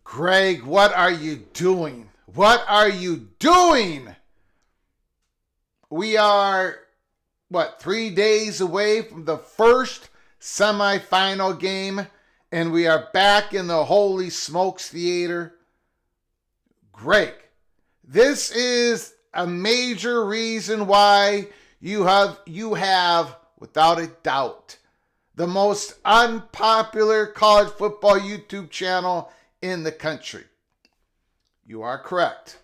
Greg, what are you doing? What are you doing? We are, 3 days away from the first semifinal game, and we are back in the Holy Smokes Theater. Greg, this is a major reason why you have, without a doubt, the most unpopular college football YouTube channel in the country. You are correct.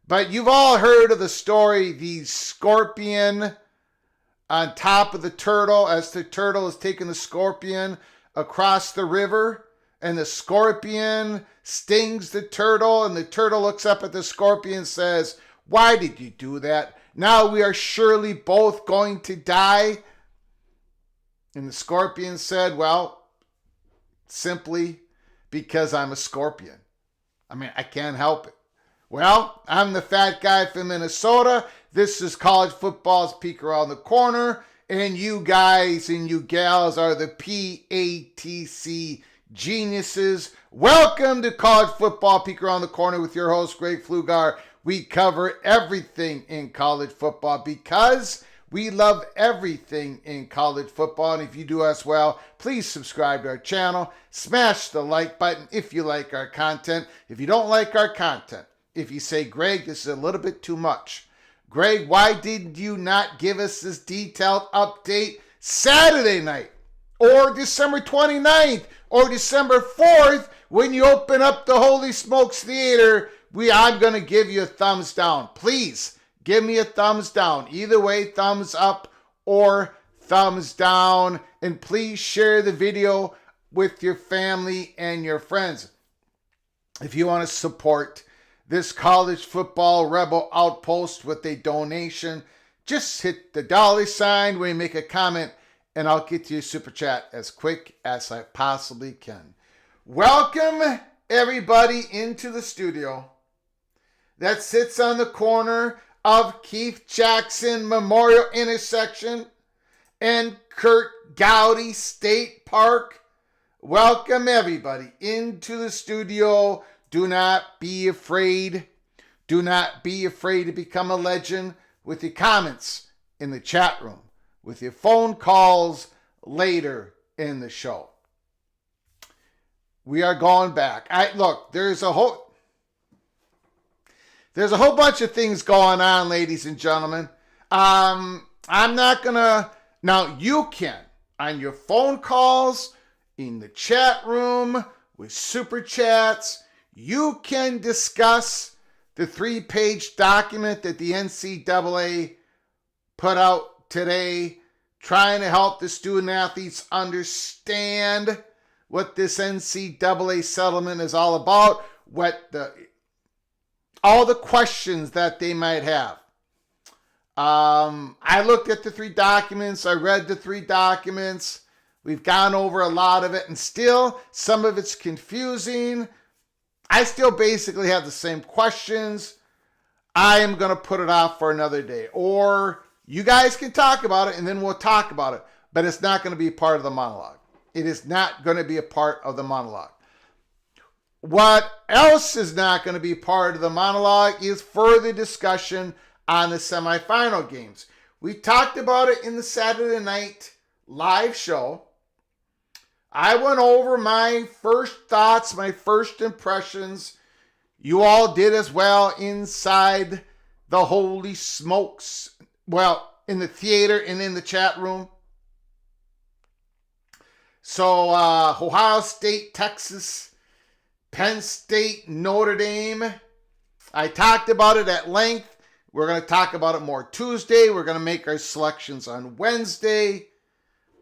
But you've all heard of the story, the scorpion on top of the turtle, as the turtle is taking the scorpion across the river, and the scorpion stings the turtle, and the turtle looks up at the scorpion and says, "Why did you do that? Now we are surely both going to die." And the scorpion said, "Well, simply because I'm a scorpion. I can't help it. Well, I'm the fat guy from Minnesota. This is college football's Peek Around the Corner. And you guys and you gals are the PATC geniuses. Welcome to College Football Peek Around the Corner with your host, Greg Pflugar. We cover everything in college football because we love everything in college football. And if you do as well, please subscribe to our channel. Smash the like button if you like our content. If you don't like our content, if you say, "Greg, this is a little bit too much. Greg, why did you not give us this detailed update Saturday night or December 29th or December 4th when you open up the Holy Smokes Theater?" I'm going to give you a thumbs down. Please give me a thumbs down. Either way, thumbs up or thumbs down. And please share the video with your family and your friends. If you want to support this college football rebel outpost with a donation, just hit the $ when you make a comment, and I'll get to your super chat as quick as I possibly can. Welcome everybody into the studio that sits on the corner of Keith Jackson Memorial Intersection and Kurt Gowdy State Park. Welcome everybody into the studio. Do not be afraid. Do not be afraid to become a legend with your comments in the chat room, with your phone calls later in the show. We are going back. Look, there's a whole bunch of things going on, ladies and gentlemen. I'm not gonna. Now you can on your phone calls, in the chat room, with super chats. You can discuss the 3-page document that the NCAA put out today, trying to help the student athletes understand what this NCAA settlement is all about, all the questions that they might have. I looked at the 3 documents. I read the 3 documents. We've gone over a lot of it, and still some of it's confusing. I still basically have the same questions. I am going to put it off for another day. Or you guys can talk about it, and then we'll talk about it. But it's not going to be part of the monologue. It is not going to be a part of the monologue. What else is not going to be part of the monologue is further discussion on the semifinal games. We talked about it in the Saturday night live show. I went over my first thoughts, my first impressions. You all did as well inside the Holy Smokes. Well, in the theater and in the chat room. So, Ohio State, Texas, Penn State, Notre Dame. I talked about it at length. We're going to talk about it more Tuesday. We're going to make our selections on Wednesday.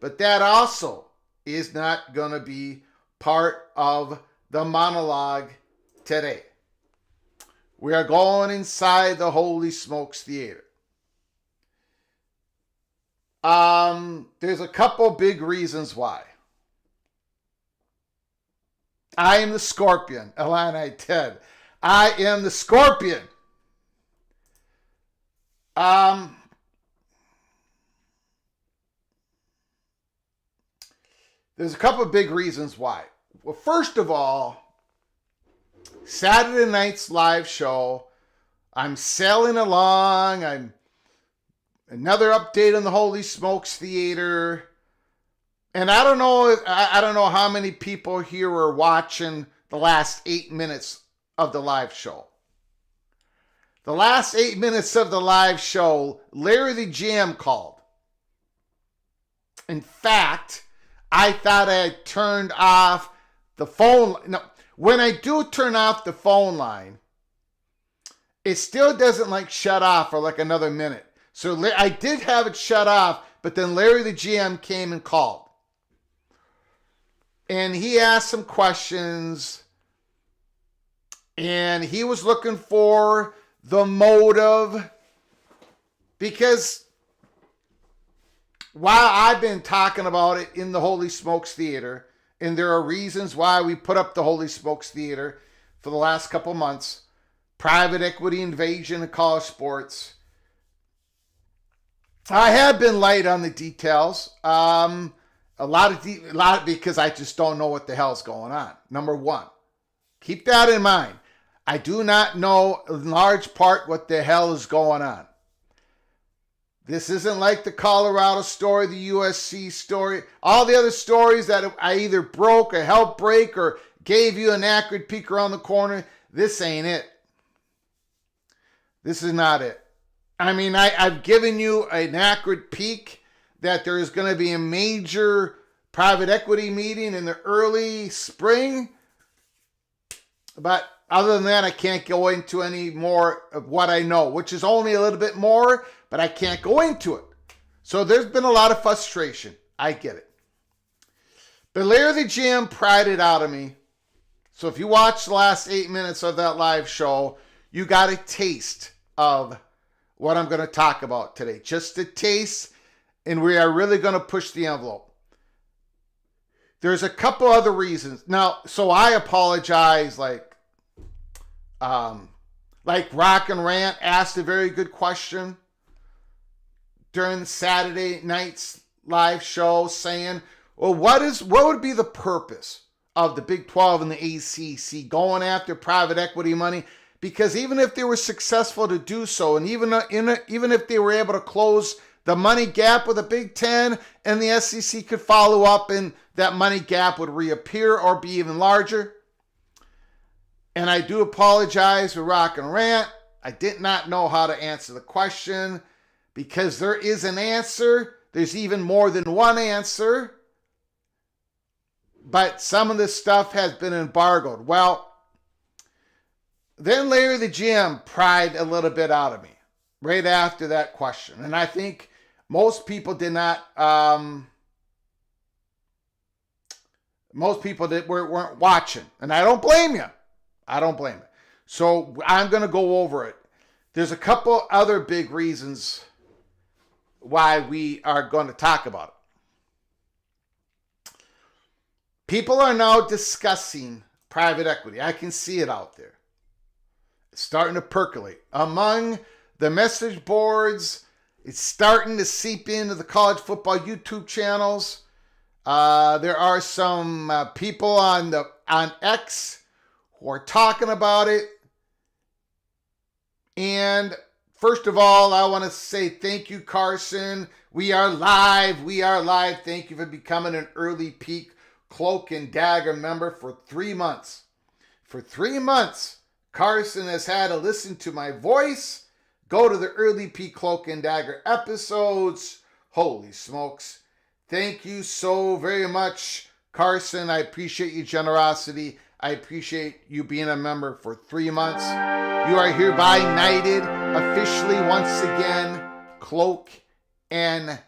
But that also is not going to be part of the monologue today. We are going inside the Holy Smokes Theater. There's a couple big reasons why. I am the Scorpion, Illini Ted. I am the Scorpion. There's a couple of big reasons why. Well, first of all, Saturday night's live show, I'm sailing along. I'm another update on the Holy Smokes Theater. And I don't know how many people here are watching the last 8 minutes of the live show. The last 8 minutes of the live show, Larry the Jam called. In fact, I thought I had turned off the phone. No, when I do turn off the phone line, it still doesn't shut off for another minute. So I did have it shut off, but then Larry the GM came and called. And he asked some questions, and he was looking for the motive, because while I've been talking about it in the Holy Smokes Theater, and there are reasons why we put up the Holy Smokes Theater for the last couple months, private equity invasion of college sports, I have been light on the details. A lot because I just don't know what the hell's going on. Number one, keep that in mind. I do not know in large part what the hell is going on. This isn't like the Colorado story, the USC story, all the other stories that I either broke or helped break or gave you an accurate peek around the corner. This ain't it. This is not it. I mean, I've given you an accurate peek that there is going to be a major private equity meeting in the early spring. But other than that, I can't go into any more of what I know, which is only a little bit more, but I can't go into it. So there's been a lot of frustration. I get it. But Larry the Jam pried it out of me. So if you watch the last 8 minutes of that live show, you got a taste of what I'm going to talk about today. Just a taste, and we are really going to push the envelope. There's a couple other reasons. Now, so I apologize, like Rock and Rant asked a very good question during Saturday night's live show, saying, well, what would be the purpose of the Big 12 and the ACC going after private equity money? Because even if they were successful to do so, and even if they were able to close the money gap with the Big 10, and the SEC could follow up and that money gap would reappear or be even larger. And I do apologize for Rock and Rant. I did not know how to answer the question, because there is an answer. There's even more than one answer. But some of this stuff has been embargoed. Well, then Larry the GM pried a little bit out of me right after that question. And I think most people did not, weren't watching. And I don't blame you. I don't blame you. So I'm going to go over it. There's a couple other big reasons why we are going to talk about it. People are now discussing private equity. I can see it out there. It's starting to percolate. Among the message boards, it's starting to seep into the college football YouTube channels. There are some people on X who are talking about it. And first of all, I want to say thank you, Carson. We are live. We are live. Thank you for becoming an early peak Cloak and Dagger member for 3 months. For 3 months, Carson has had to listen to my voice, go to the early peak Cloak and Dagger episodes. Holy smokes. Thank you so very much, Carson. I appreciate your generosity. I appreciate you being a member for 3 months. You are hereby knighted officially once again, Cloak and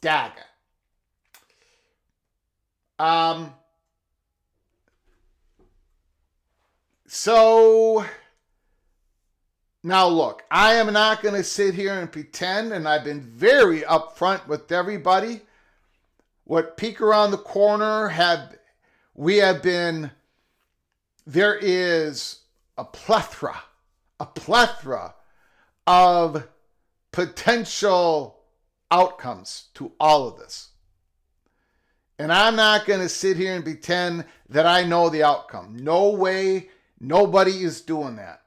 Dagger. So now look, I am not going to sit here and pretend, and I've been very upfront with everybody. What Peek Around the Corner there is a plethora of potential outcomes to all of this. And I'm not going to sit here and pretend that I know the outcome. No way. Nobody is doing that.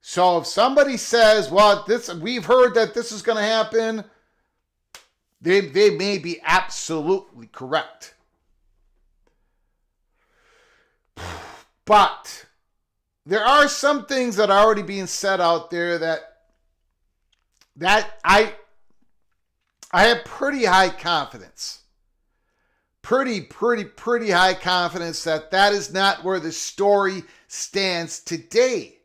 So if somebody says, well, we've heard that this is going to happen, they may be absolutely correct. But there are some things that are already being said out there that I have pretty high confidence. Pretty high confidence that is not where the story stands today.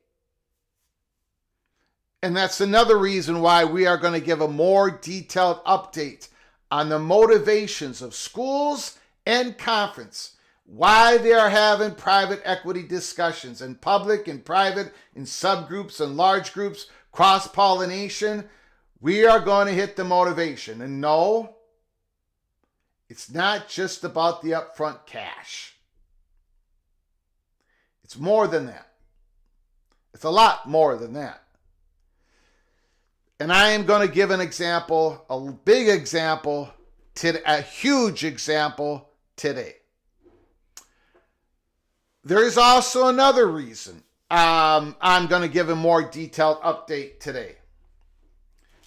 And that's another reason why we are going to give a more detailed update on the motivations of schools and conference, why they are having private equity discussions in public and private, in subgroups and large groups, cross-pollination. We are going to hit the motivation. And no, it's not just about the upfront cash. It's more than that. It's a lot more than that. And I am going to give an example, a big example, a huge example today. There is also another reason I'm going to give a more detailed update today.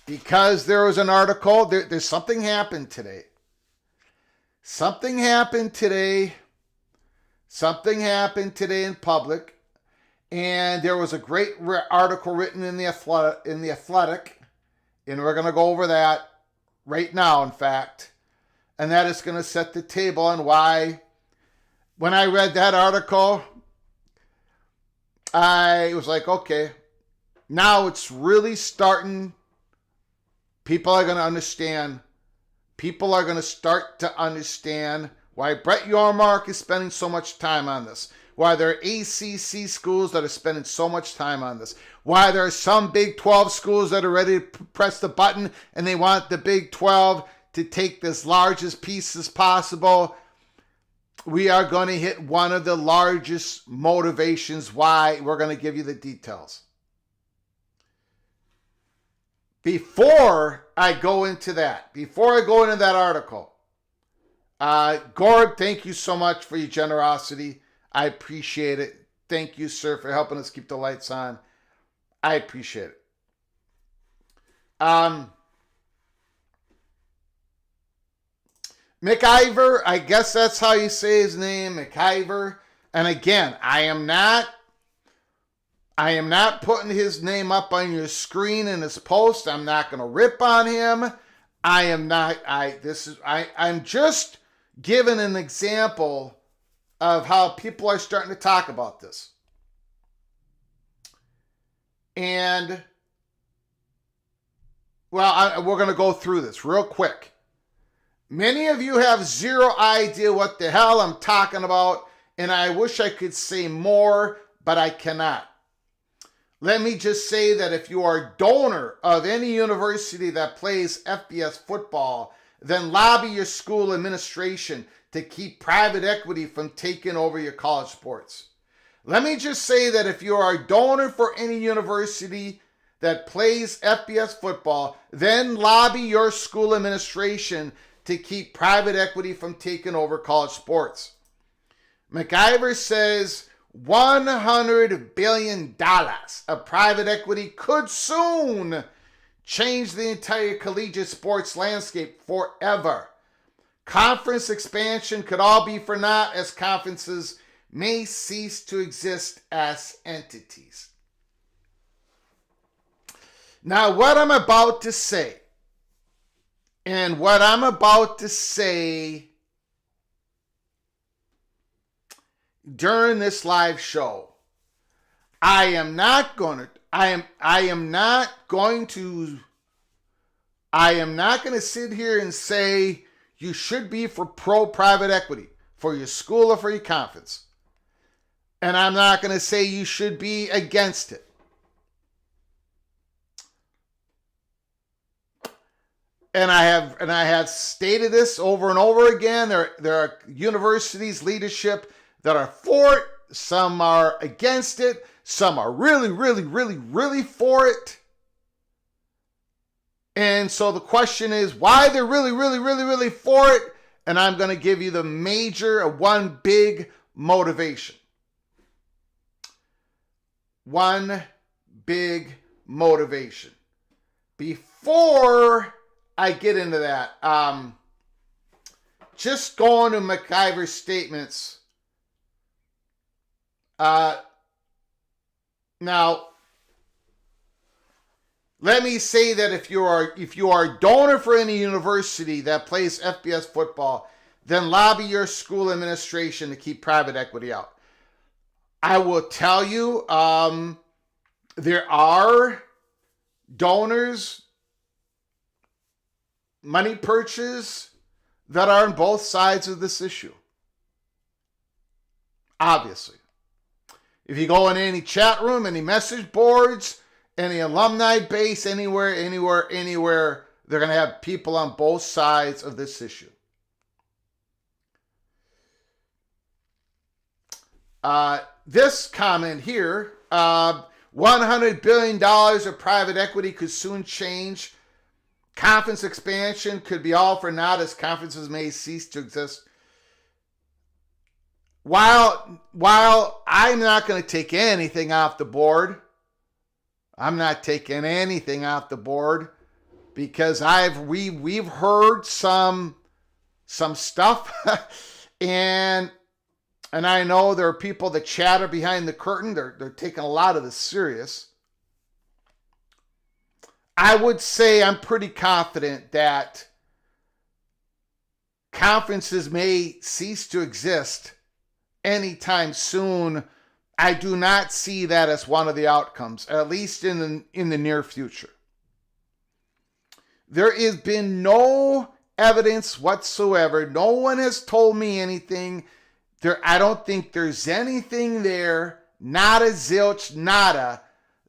Because there was an article, there's something happened today. Something happened today in public, and there was a great article written in the Athletic, and we're going to go over that right now, in fact, and that is going to set the table on why, when I read that article, I was like, okay, now it's really starting. People are going to understand. People are going to start to understand why Brett Yormark is spending so much time on this. why there are ACC schools that are spending so much time on this, why there are some Big 12 schools that are ready to press the button and they want the Big 12 to take this largest piece as possible. We are going to hit one of the largest motivations why. We're going to give you the details. Before I go into that article, Gorb, thank you so much for your generosity. I appreciate it. Thank you, sir, for helping us keep the lights on. I appreciate it. McIver, I guess that's how you say his name, McIver. And again, I am not putting his name up on your screen in his post. I'm not going to rip on him. I'm just giving an example of how people are starting to talk about this. And, well, we're going to go through this real quick. Many of you have zero idea what the hell I'm talking about, and I wish I could say more, but I cannot. Let me just say that if you are a donor of any university that plays FBS football, then lobby your school administration to keep private equity from taking over your college sports. Let me just say that if you are a donor for any university that plays FBS football, then lobby your school administration to keep private equity from taking over college sports. McIver says $100 billion of private equity could soon change the entire collegiate sports landscape forever. Conference expansion could all be for naught, as conferences may cease to exist as entities. Now, what I'm about to say, during this live show, I am not going to sit here and say you should be for pro-private equity for your school or for your conference. And I'm not going to say you should be against it. And I have stated this over and over again. There are universities, leadership that are for it. Some are against it. Some are really, really, really, really for it. And so the question is why they're really, really, really, really for it. And I'm going to give you the one big motivation. One big motivation. Before I get into that, just going to McIver's statements. Now, let me say that if you are a donor for any university that plays FBS football, then lobby your school administration to keep private equity out. I will tell you, there are donors, money purchase, that are on both sides of this issue. Obviously. If you go in any chat room, any message boards, any alumni base, anywhere, they're going to have people on both sides of this issue. This comment here, $100 billion of private equity could soon change. Conference expansion could be all for naught, as conferences may cease to exist. While I'm not going to take anything off the board, because we've heard some stuff, and I know there are people that chatter behind the curtain. They're taking a lot of this serious. I would say I'm pretty confident that conferences may cease to exist anytime soon. I do not see that as one of the outcomes, at least in the near future. There has been no evidence whatsoever. No one has told me anything I don't think there's anything there, not a zilch, nada,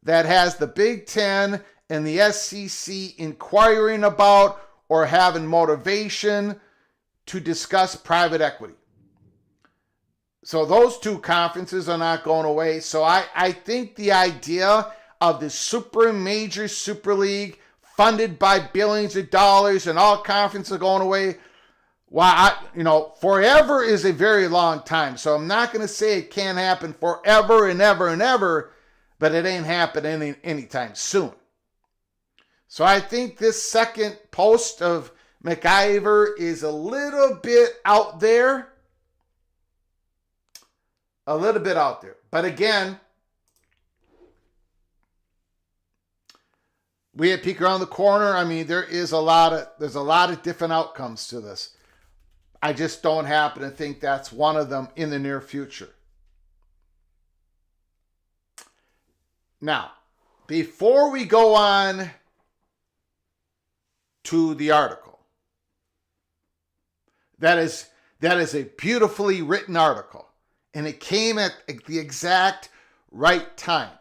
that has the Big Ten and the SEC inquiring about or having motivation to discuss private equity. So those two conferences are not going away. So I think the idea of the super major super league funded by billions of dollars and all conferences are going away, forever is a very long time. So I'm not going to say it can't happen forever and ever and ever, but it ain't happening anytime soon. So I think this second post of McIver is a little bit out there. A little bit out there. But again, we had peek around the corner. I mean, there's a lot of different outcomes to this. I just don't happen to think that's one of them in the near future. Now, before we go on to the article, that is a beautifully written article. And it came at the exact right time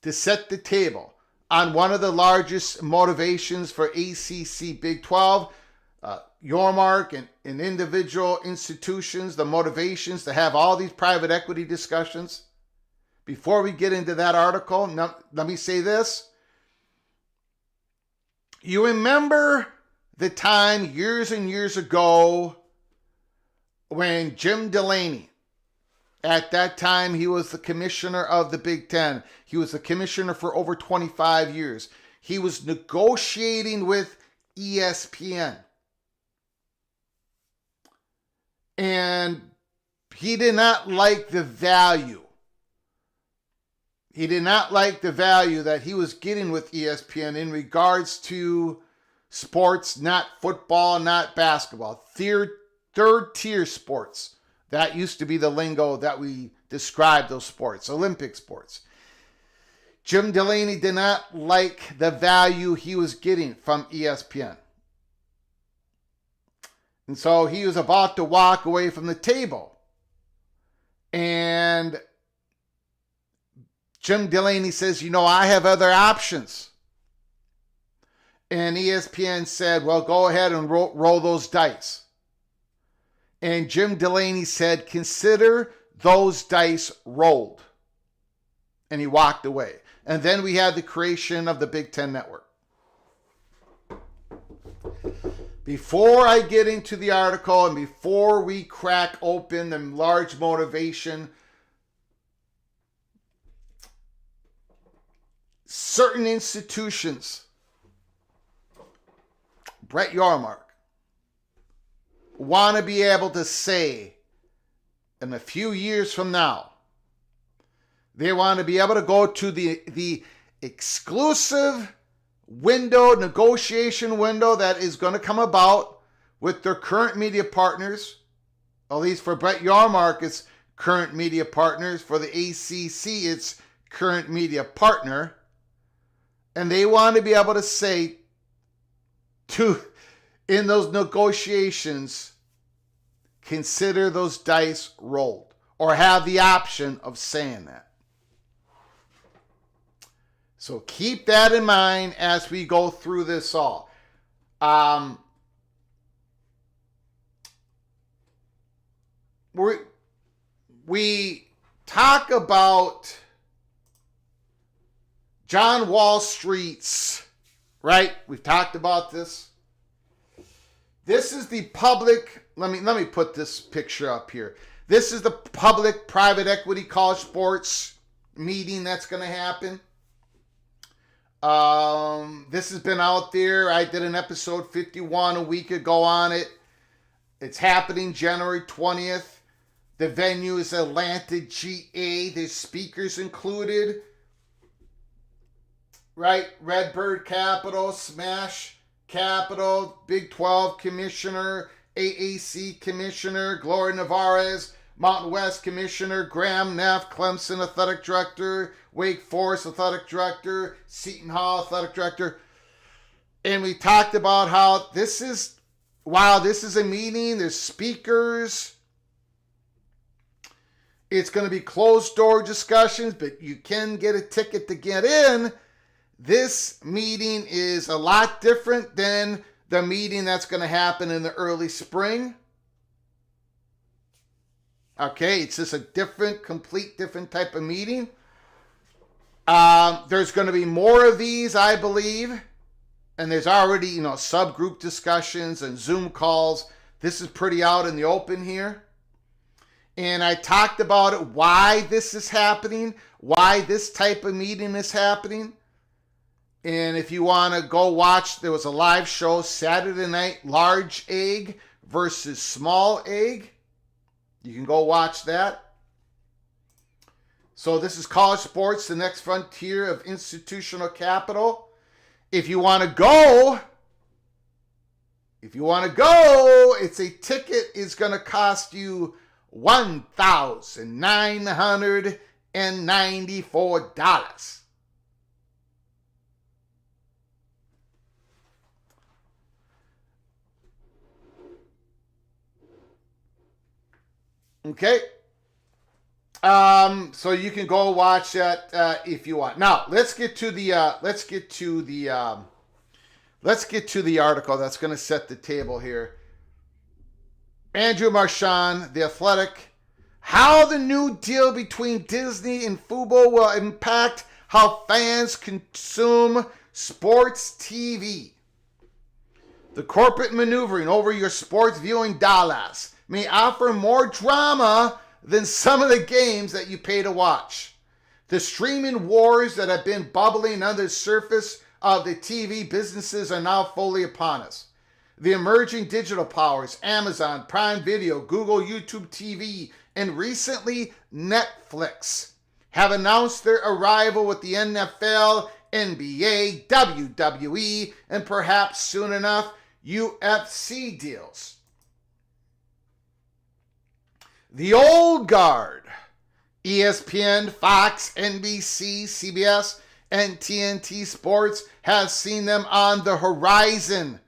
to set the table on one of the largest motivations for ACC Big 12, Yormark and individual institutions, the motivations to have all these private equity discussions. Before we get into that article, let me say this. You remember the time years and years ago when Jim Delaney, at that time, he was the commissioner of the Big Ten. He was the commissioner for over 25 years. He was negotiating with ESPN. And he did not like the value. He did not like the value that he was getting with ESPN in regards to sports, not football, not basketball. Third tier sports. That used to be the lingo that we described those sports, Olympic sports. Jim Delaney did not like the value he was getting from ESPN. And so he was about to walk away from the table. And Jim Delaney says, I have other options. And ESPN said, well, go ahead and roll those dice. And Jim Delaney said, consider those dice rolled. And he walked away. And then we had the creation of the Big Ten Network. Before I get into the article and before we crack open the large motivation, certain institutions, Brett Yormark, want to be able to say in a few years from now, they want to be able to go to the exclusive negotiation window that is going to come about with their current media partners, at least for Brett Yormark, it's current media partners. For the ACC, it's current media partner. And they want to be able to say in those negotiations, consider those dice rolled, or have the option of saying that. So keep that in mind as we go through this all. We talk about John Wall Street's, right? We've talked about this. This is the public, let me put this picture up here. This is the public private equity college sports meeting that's going to happen. This has been out there. I did an episode 51 a week ago on it. It's happening January 20th. The venue is Atlanta, GA. There's speakers included. Right? Redbird Capital, Smash Capital, Big 12 Commissioner, AAC Commissioner, Gloria Navarez, Mountain West Commissioner, Graham Neff, Clemson Athletic Director, Wake Forest Athletic Director, Seton Hall Athletic Director. And we talked about how this is a meeting, there's speakers, It's going to be closed door discussions, but you can get a ticket to get in. This meeting is a lot different than the meeting that's going to happen in the early spring. Okay, it's just a complete different type of meeting. There's going to be more of these, I believe. And there's already, subgroup discussions and Zoom calls. This is pretty out in the open here. And I talked about it, why this is happening, why this type of meeting is happening. And if you want to go watch, there was a live show Saturday night, large egg versus small egg. You can go watch that. So this is college sports, the next frontier of institutional capital. If you want to go, it's a ticket is going to cost you $1,994. Okay. So you can go watch that if you want. Now let's get to the article that's going to set the table here. Andrew Marchand, The Athletic, how the new deal between Disney and Fubo will impact how fans consume sports TV. The corporate maneuvering over your sports viewing dollars may offer more drama than some of the games that you pay to watch. The streaming wars that have been bubbling under the surface of the TV businesses are now fully upon us. The emerging digital powers, Amazon, Prime Video, Google, YouTube TV, and recently Netflix, have announced their arrival with the NFL, NBA, WWE, and perhaps soon enough, UFC deals. The old guard, ESPN, Fox, NBC, CBS, and TNT Sports, has seen them on the horizon,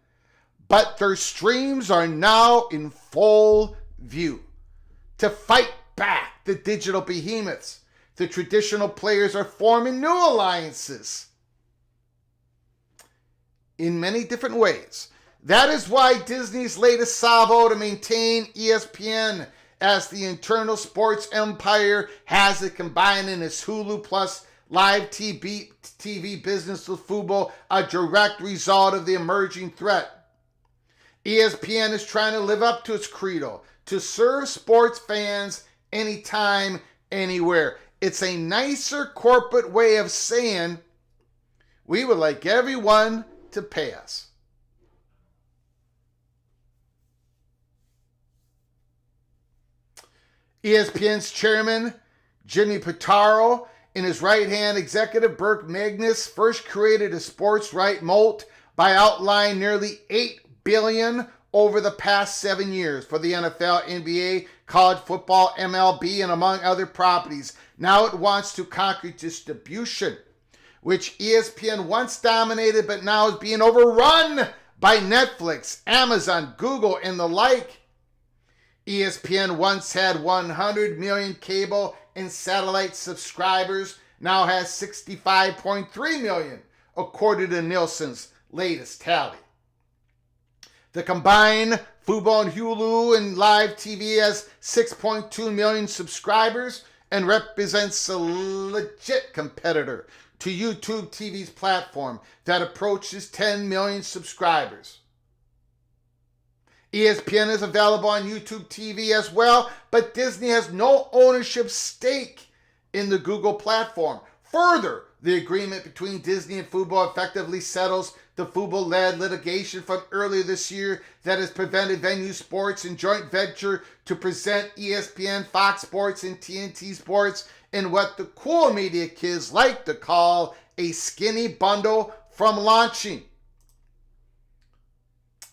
but their streams are now in full view. To fight back the digital behemoths, the traditional players are forming new alliances in many different ways. That is why Disney's latest salvo to maintain ESPN as the internal sports empire has it combining its Hulu Plus live TV business with Fubo, a direct result of the emerging threat. ESPN is trying to live up to its credo, to serve sports fans anytime, anywhere. It's a nicer corporate way of saying we would like everyone to pay us. ESPN's chairman, Jimmy Pitaro, and his right-hand executive, Burke Magnus, first created a sports right moat by outlaying nearly $8 billion over the past 7 years for the NFL, NBA, college football, MLB, and among other properties. Now it wants to conquer distribution, which ESPN once dominated but now is being overrun by Netflix, Amazon, Google, and the like. ESPN once had 100 million cable and satellite subscribers, now has 65.3 million, according to Nielsen's latest tally. The combined Fubo and Hulu and live TV has 6.2 million subscribers and represents a legit competitor to YouTube TV's platform that approaches 10 million subscribers. ESPN is available on YouTube TV as well, but Disney has no ownership stake in the Google platform. Further, the agreement between Disney and Fubo effectively settles the Fubo-led litigation from earlier this year that has prevented Venue Sports and joint venture to present ESPN, Fox Sports, and TNT Sports in what the cool media kids like to call a skinny bundle from launching.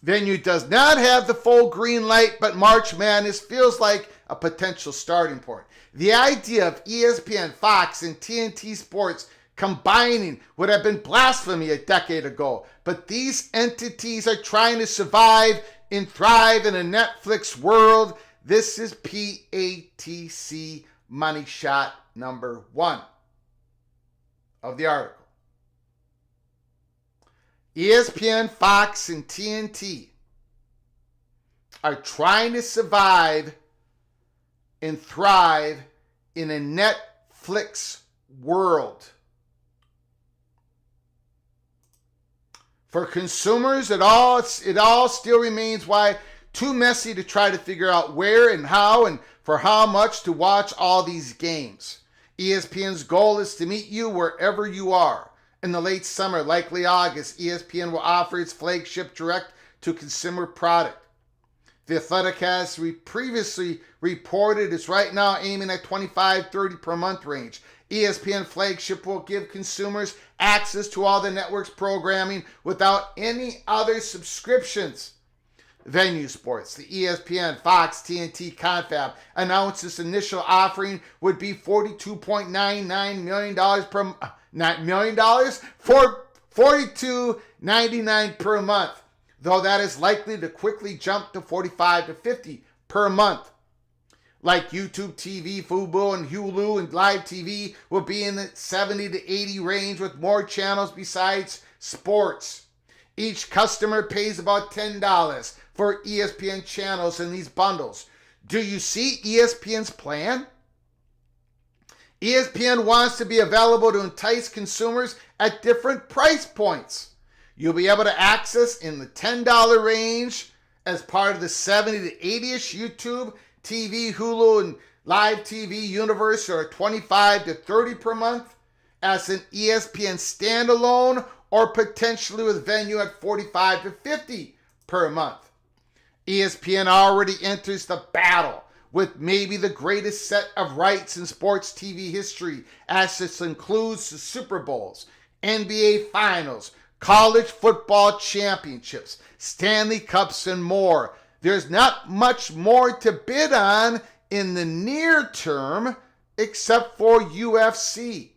Venue does not have the full green light, but March Madness feels like a potential starting point. The idea of ESPN, Fox, and TNT Sports combining would have been blasphemy a decade ago, but these entities are trying to survive and thrive in a Netflix world. This is PATC money shot number 1 of the article. ESPN, Fox, and TNT are trying to survive and thrive in a Netflix world. For consumers, it all still remains too messy to try to figure out where and how and for how much to watch all these games. ESPN's goal is to meet you wherever you are. In the late summer, likely August, ESPN will offer its flagship direct-to-consumer product. The Athletic has previously reported it's right now aiming at $25-30 per month range. ESPN flagship will give consumers access to all the network's programming without any other subscriptions. Venue Sports, the ESPN, Fox, TNT confab, announced its initial offering would be $42.99 million per for $42.99 per month, though that is likely to quickly jump to $45 to $50 per month. Like YouTube TV, Fubo, and Hulu and Live TV will be in the 70 to 80 range with more channels besides sports. Each customer pays about $10 for ESPN channels in these bundles. Do you see ESPN's plan? ESPN wants to be available to entice consumers at different price points. You'll be able to access in the $10 range as part of the 70 to 80-ish YouTube TV, Hulu, and Live TV universe, or $25 to $30 per month as an ESPN standalone, or potentially with Venue at $45 to $50 per month. ESPN already enters the battle with maybe the greatest set of rights in sports TV history, as this includes the Super Bowls, NBA Finals, college football championships, Stanley Cups, and more. There's not much more to bid on in the near term except for UFC.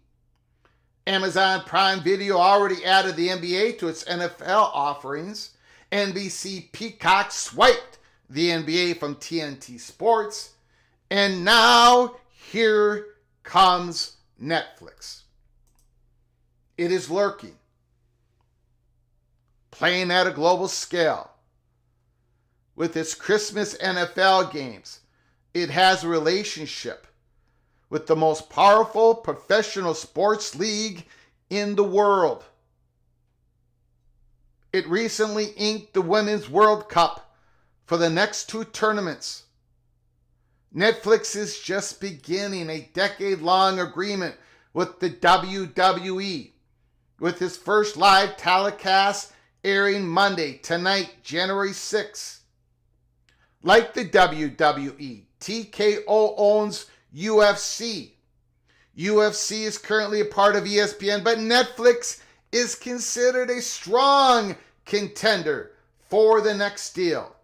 Amazon Prime Video already added the NBA to its NFL offerings. NBC Peacock swiped the NBA from TNT Sports. And now here comes Netflix. It is lurking, playing at a global scale. With its Christmas NFL games, it has a relationship with the most powerful professional sports league in the world. It recently inked the Women's World Cup for the next 2 tournaments. Netflix is just beginning a decade-long agreement with the WWE, with its first live telecast airing Monday, tonight, January 6th. Like the WWE, TKO owns UFC. UFC is currently a part of ESPN, but Netflix is considered a strong contender for the next deal.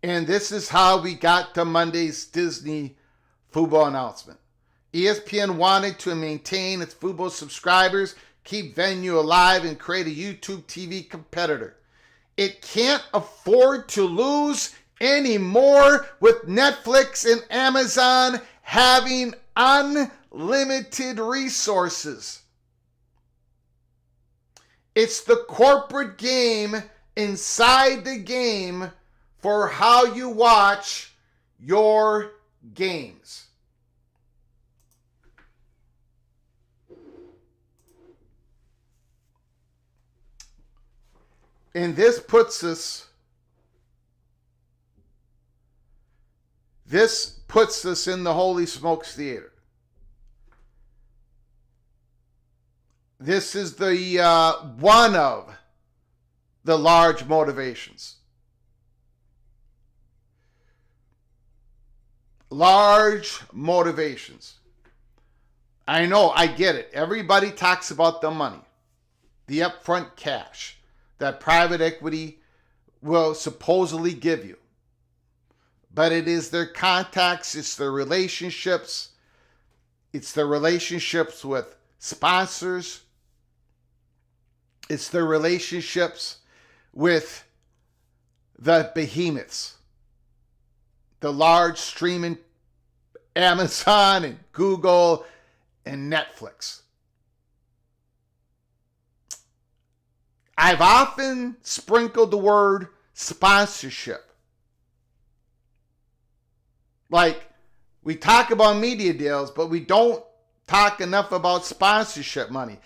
And this is how we got to Monday's Disney Fubo announcement. ESPN wanted to maintain its Fubo subscribers, keep Venue alive, and create a YouTube TV competitor. It can't afford to lose anymore with Netflix and Amazon having unlimited resources. It's the corporate game inside the game for how you watch your games. And this puts us in the Holy Smokes Theater. This is the one of the large motivations. Large motivations. I know, I get it. Everybody talks about the money, the upfront cash that private equity will supposedly give you. But it is their contacts, it's their relationships, it's their relationships with sponsors, it's their relationships with the behemoths the large streaming Amazon and Google and Netflix. I've often sprinkled the word sponsorship. Like, we talk about media deals, but we don't talk enough about sponsorship money.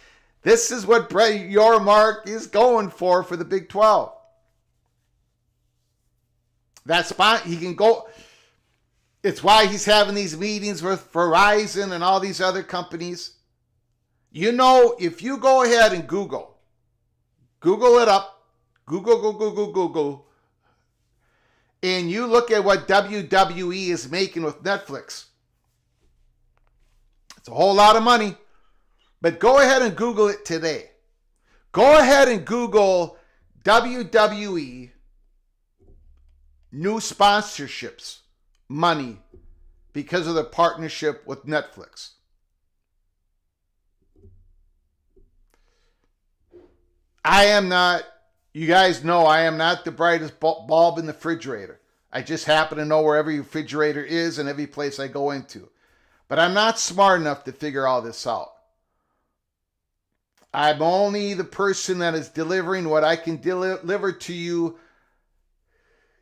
This is what Brett Yormark is going for the Big 12. That spot, he can go. It's why he's having these meetings with Verizon and all these other companies. You know, if you go ahead and Google it up, Google, and you look at what WWE is making with Netflix, it's a whole lot of money. But go ahead and Google it today. Go ahead and Google WWE new sponsorships money because of the partnership with Netflix. You guys know I am not the brightest bulb in the refrigerator. I just happen to know where every refrigerator is and every place I go into. But I'm not smart enough to figure all this out. I'm only the person that is delivering what I can deliver to you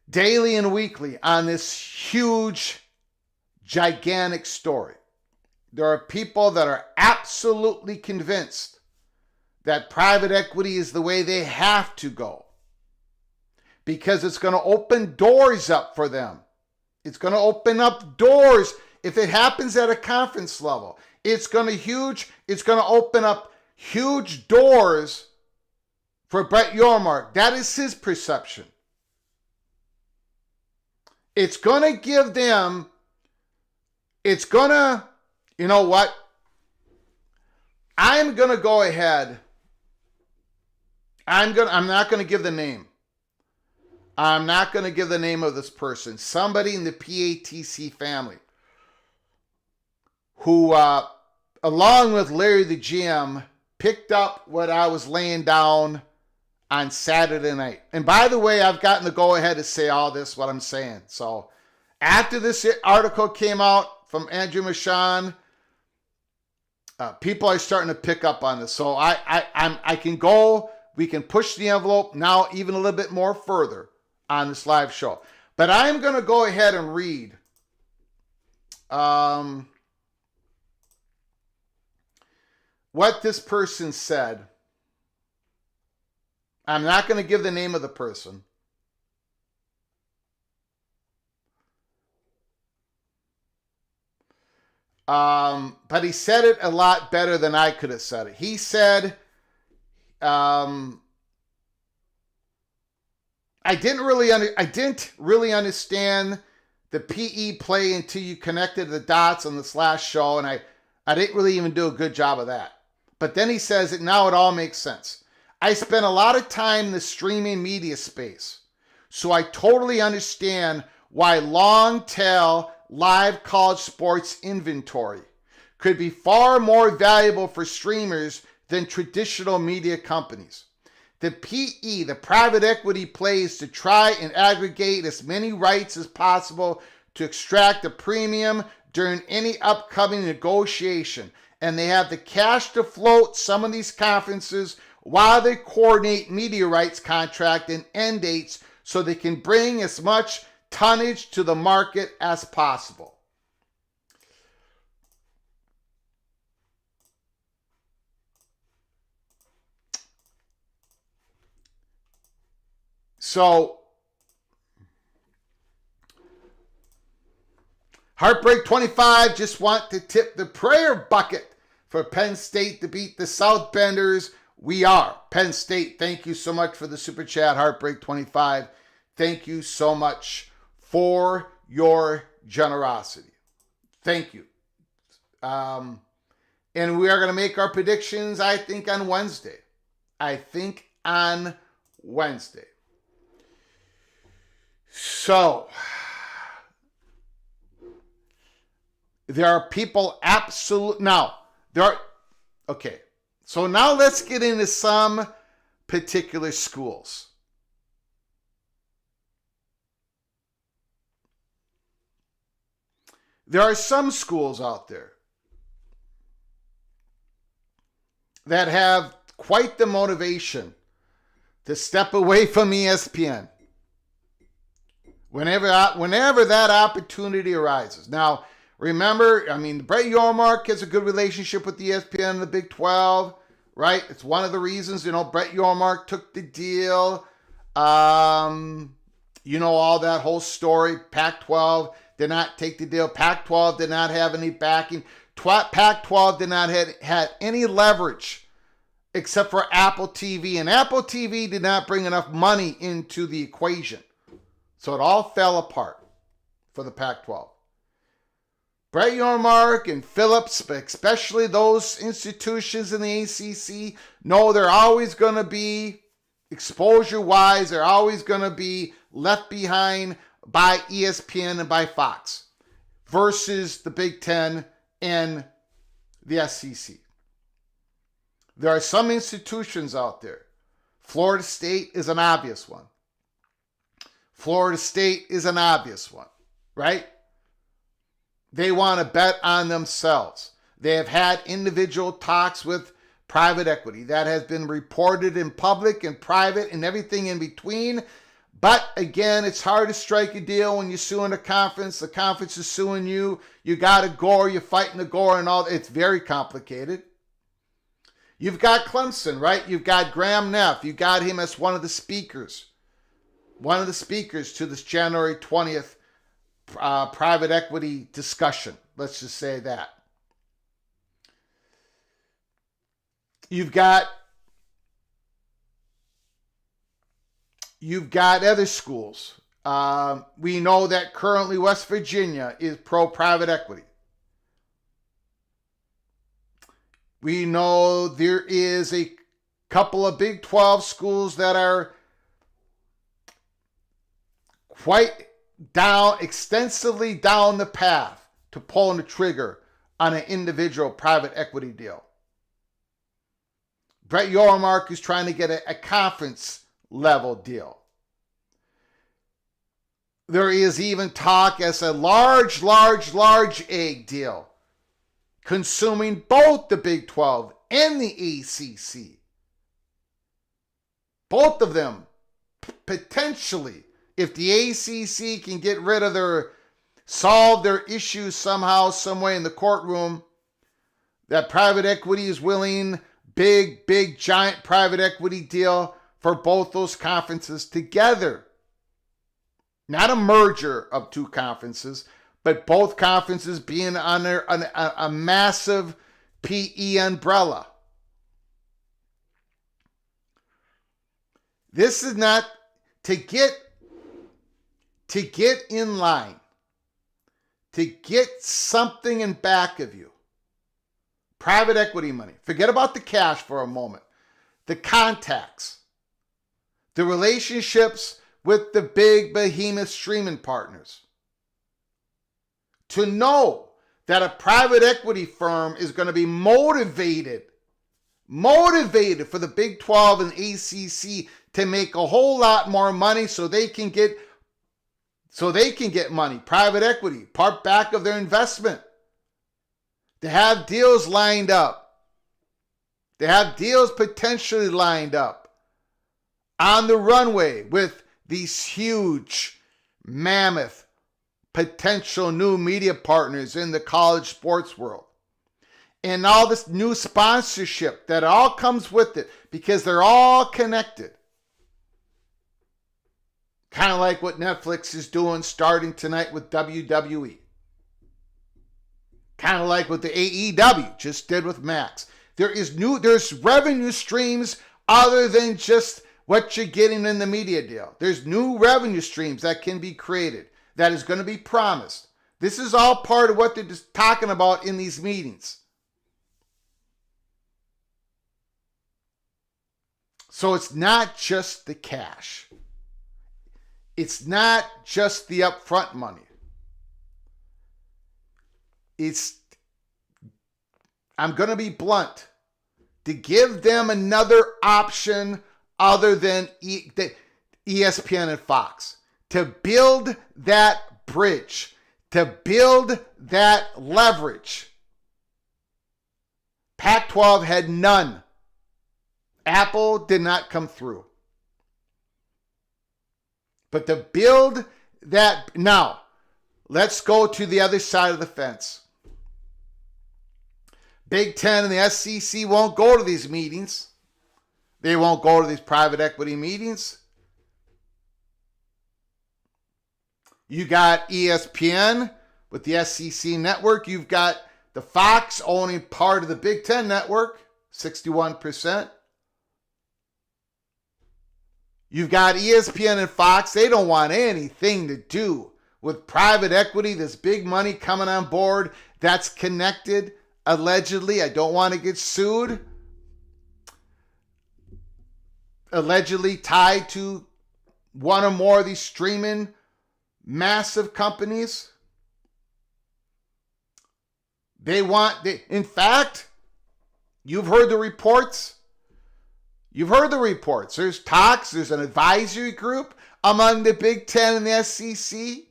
daily and weekly on this huge, gigantic story. There are people that are absolutely convinced that private equity is the way they have to go because it's going to open doors up for them. It's going to open up doors. If it happens at a conference level, it's going to open up huge doors for Brett Yormark. That is his perception. It's going to give them, you know what? I'm going to go ahead. I'm not going to give the name. I'm not going to give the name of this person. Somebody in the PATC family who, along with Larry the GM, picked up what I was laying down on Saturday night. And by the way, I've gotten to go ahead to say all this, what I'm saying. So after this article came out from Andrew Michon, people are starting to pick up on this. So I can go, we can push the envelope now even a little bit more further on this live show. But I'm going to go ahead and read what this person said. I'm not going to give the name of the person. But he said it a lot better than I could have said it. He said, I didn't really understand the PE play until you connected the dots on this last show, and I didn't really even do a good job of that. But then he says it now, it all makes sense. I spent a lot of time in the streaming media space, so I totally understand why long tail live college sports inventory could be far more valuable for streamers than traditional media companies. The PE, the private equity plays to try and aggregate as many rights as possible to extract a premium during any upcoming negotiation. And they have the cash to float some of these conferences while they coordinate media rights contract and end dates so they can bring as much tonnage to the market as possible. So, Heartbreak 25 just want to tip the prayer bucket for Penn State to beat the South Benders. We are Penn State. Thank you so much for the super chat, Heartbreak 25. Thank you so much for your generosity. Thank you. And we are going to make our predictions, I think, on Wednesday. So, there are people okay. So now let's get into some particular schools. There are some schools out there that have quite the motivation to step away from ESPN whenever that opportunity arises. Now, remember, Brett Yormark has a good relationship with ESPN and the Big 12, right? It's one of the reasons, Brett Yormark took the deal. All that whole story. Pac-12 did not take the deal. Pac-12 did not have any backing. Pac-12 did not have any leverage except for Apple TV. And Apple TV did not bring enough money into the equation. So it all fell apart for the Pac-12. Brett Yormark and Phillips, especially those institutions in the ACC, know they're always going to be, exposure-wise, they're always going to be left behind by ESPN and by Fox versus the Big Ten and the SEC. There are some institutions out there. Florida State is an obvious one. Right? They want to bet on themselves. They have had individual talks with private equity. That has been reported in public and private and everything in between. But again, it's hard to strike a deal when you're suing a conference. The conference is suing you. You got a gore. You're fighting the gore and all. It's very complicated. You've got Clemson, right? You've got Graham Neff. You got him as one of the speakers to this January 20th private equity discussion. Let's just say that. You've got other schools. We know that currently West Virginia is pro-private equity. We know there is a couple of Big 12 schools that are quite extensively down the path to pulling the trigger on an individual private equity deal. Brett Yormark is trying to get a conference level deal. There is even talk as a large egg deal consuming both the Big 12 and the ACC. Both of them potentially, if the ACC can get rid of solve their issues somehow, some way in the courtroom, that private equity is willing, big, giant private equity deal for both those conferences together. Not a merger of two conferences, but both conferences being under a massive PE umbrella. This is not to get in line, to get something in back of you. Private equity money. Forget about the cash for a moment. The contacts, the relationships with the big behemoth streaming partners. To know that a private equity firm is going to be motivated for the Big 12 and ACC to make a whole lot more money so they can get money, private equity, part back of their investment. To have deals lined up. To have deals potentially lined up on the runway with these huge, mammoth, potential new media partners in the college sports world. And all this new sponsorship that all comes with it because they're all connected. Kind of like what Netflix is doing starting tonight with WWE. Kind of like what the AEW just did with Max. There's revenue streams other than just what you're getting in the media deal. There's new revenue streams that can be created. That is going to be promised. This is all part of what they're just talking about in these meetings. So it's not just the cash. It's not just the upfront money. I'm going to be blunt, to give them another option other than ESPN and Fox. To build that bridge, to build that leverage. Pac-12 had none. Apple did not come through. But to build that, now, let's go to the other side of the fence. Big Ten and the SEC won't go to these meetings. They won't go to these private equity meetings. You got ESPN with the SEC network. You've got the Fox owning part of the Big Ten network, 61%. You've got ESPN and Fox. They don't want anything to do with private equity, this big money coming on board that's connected, allegedly. I don't want to get sued. Allegedly tied to one or more of these streaming massive companies. In fact, you've heard the reports. You've heard the reports. There's talks, there's an advisory group among the Big Ten and the SEC.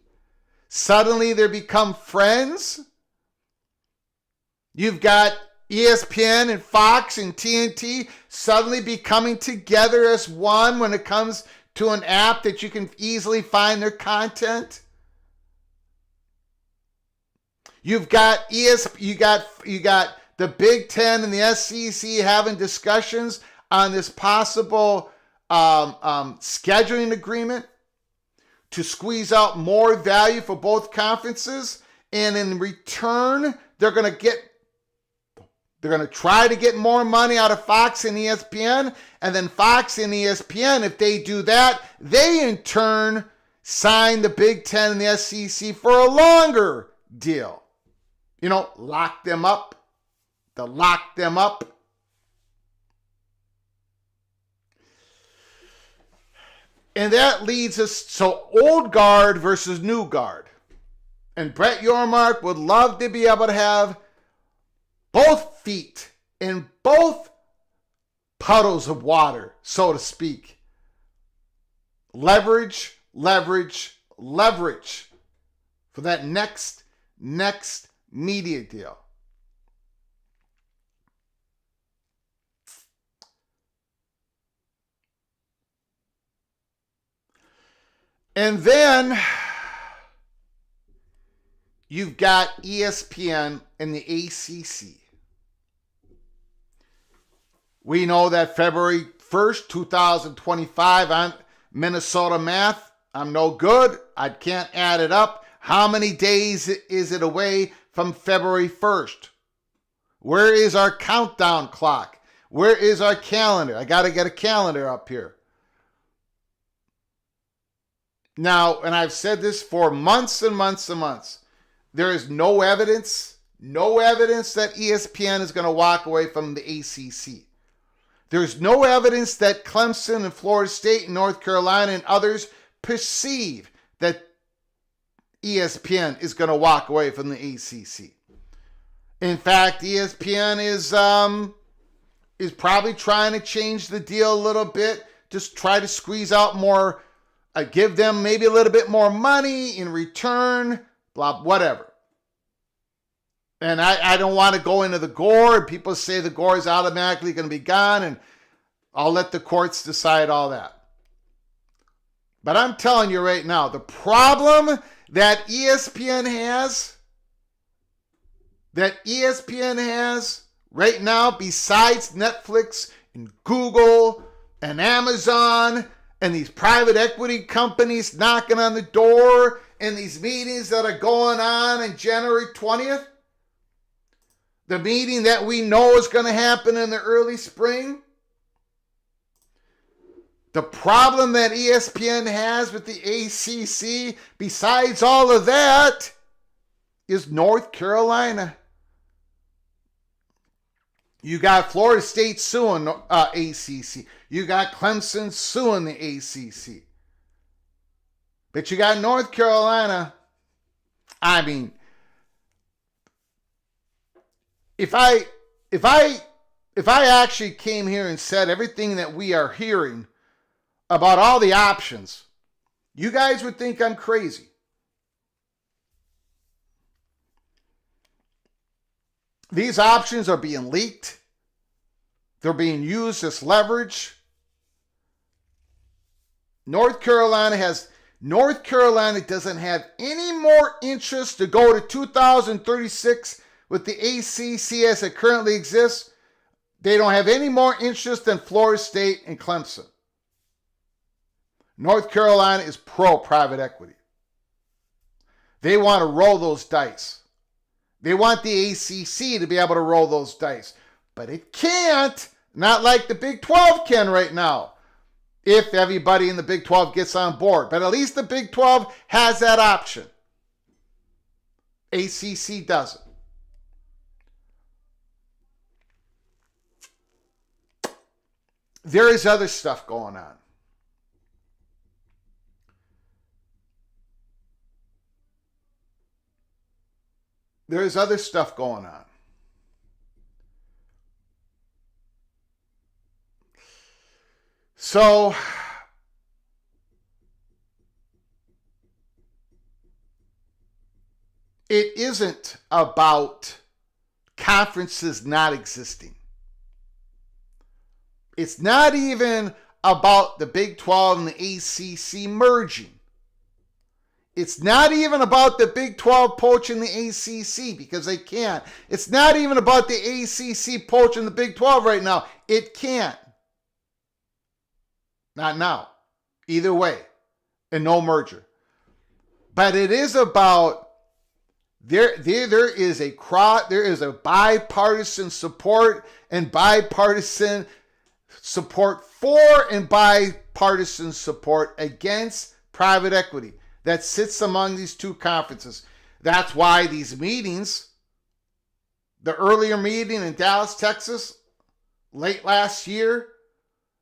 Suddenly they become friends. You've got ESPN and Fox and TNT suddenly becoming together as one when it comes to an app that you can easily find their content. You've got you got the Big Ten and the SEC having discussions on this possible scheduling agreement to squeeze out more value for both conferences, and in return, they're going to try to get more money out of Fox and ESPN, and then Fox and ESPN, if they do that, they in turn sign the Big Ten and the SEC for a longer deal. You know, lock them up. They'll lock them up. And that leads us, so old guard versus new guard. And Brett Yormark would love to be able to have both feet in both puddles of water, so to speak. Leverage, leverage, leverage for that next media deal. And then you've got ESPN and the ACC. We know that February 1st, 2025, on Minnesota math, I'm no good. I can't add it up. How many days is it away from February 1st? Where is our countdown clock? Where is our calendar? I got to get a calendar up here. Now, and I've said this for months and months and months, there is no evidence that ESPN is going to walk away from the ACC. There's no evidence that Clemson and Florida State and North Carolina and others perceive that ESPN is going to walk away from the ACC. In fact, ESPN is probably trying to change the deal a little bit, just try to squeeze out more, give them maybe a little bit more money in return, blah, whatever. And I don't want to go into the gore. People say the gore is automatically going to be gone, and I'll let the courts decide all that. But I'm telling you right now, the problem that ESPN has right now, besides Netflix and Google and Amazon and these private equity companies knocking on the door and these meetings that are going on January 20th, the meeting that we know is going to happen in the early spring, the problem that ESPN has with the ACC, besides all of that, is North Carolina. You got Florida State suing ACC. You got Clemson suing the ACC. But you got North Carolina. I mean, if I actually came here and said everything that we are hearing about all the options, you guys would think I'm crazy. These options are being leaked. They're being used as leverage. North Carolina doesn't have any more interest to go to 2036 with the ACC as it currently exists. They don't have any more interest than Florida State and Clemson. North Carolina is pro-private equity. They want to roll those dice. They want the ACC to be able to roll those dice. But it can't, not like the Big 12 can right now, if everybody in the Big 12 gets on board. But at least the Big 12 has that option. ACC doesn't. There is other stuff going on. There is other stuff going on. So, it isn't about conferences not existing. It's not even about the Big 12 and the ACC merging. It's not even about the Big 12 poaching the ACC because they can't. It's not even about the ACC poaching the Big 12 right now. It can't. Not now. Either way. And no merger. But it is about there is a bipartisan support and bipartisan support for and bipartisan support against private equity that sits among these two conferences. That's why these meetings, the earlier meeting in Dallas, Texas, late last year,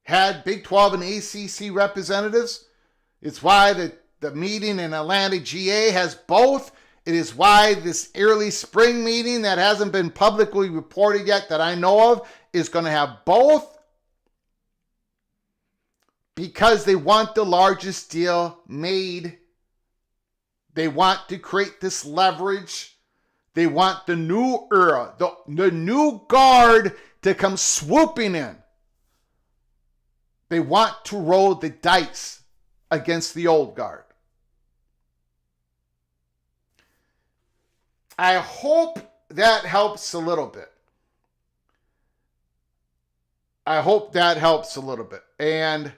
had Big 12 and ACC representatives. It's why the meeting in Atlanta, GA has both. It is why this early spring meeting that hasn't been publicly reported yet that I know of is going to have both. Because they want the largest deal made. They want to create this leverage. They want the new era, the new guard to come swooping in. They want to roll the dice against the old guard. I hope that helps a little bit. I hope that helps a little bit. And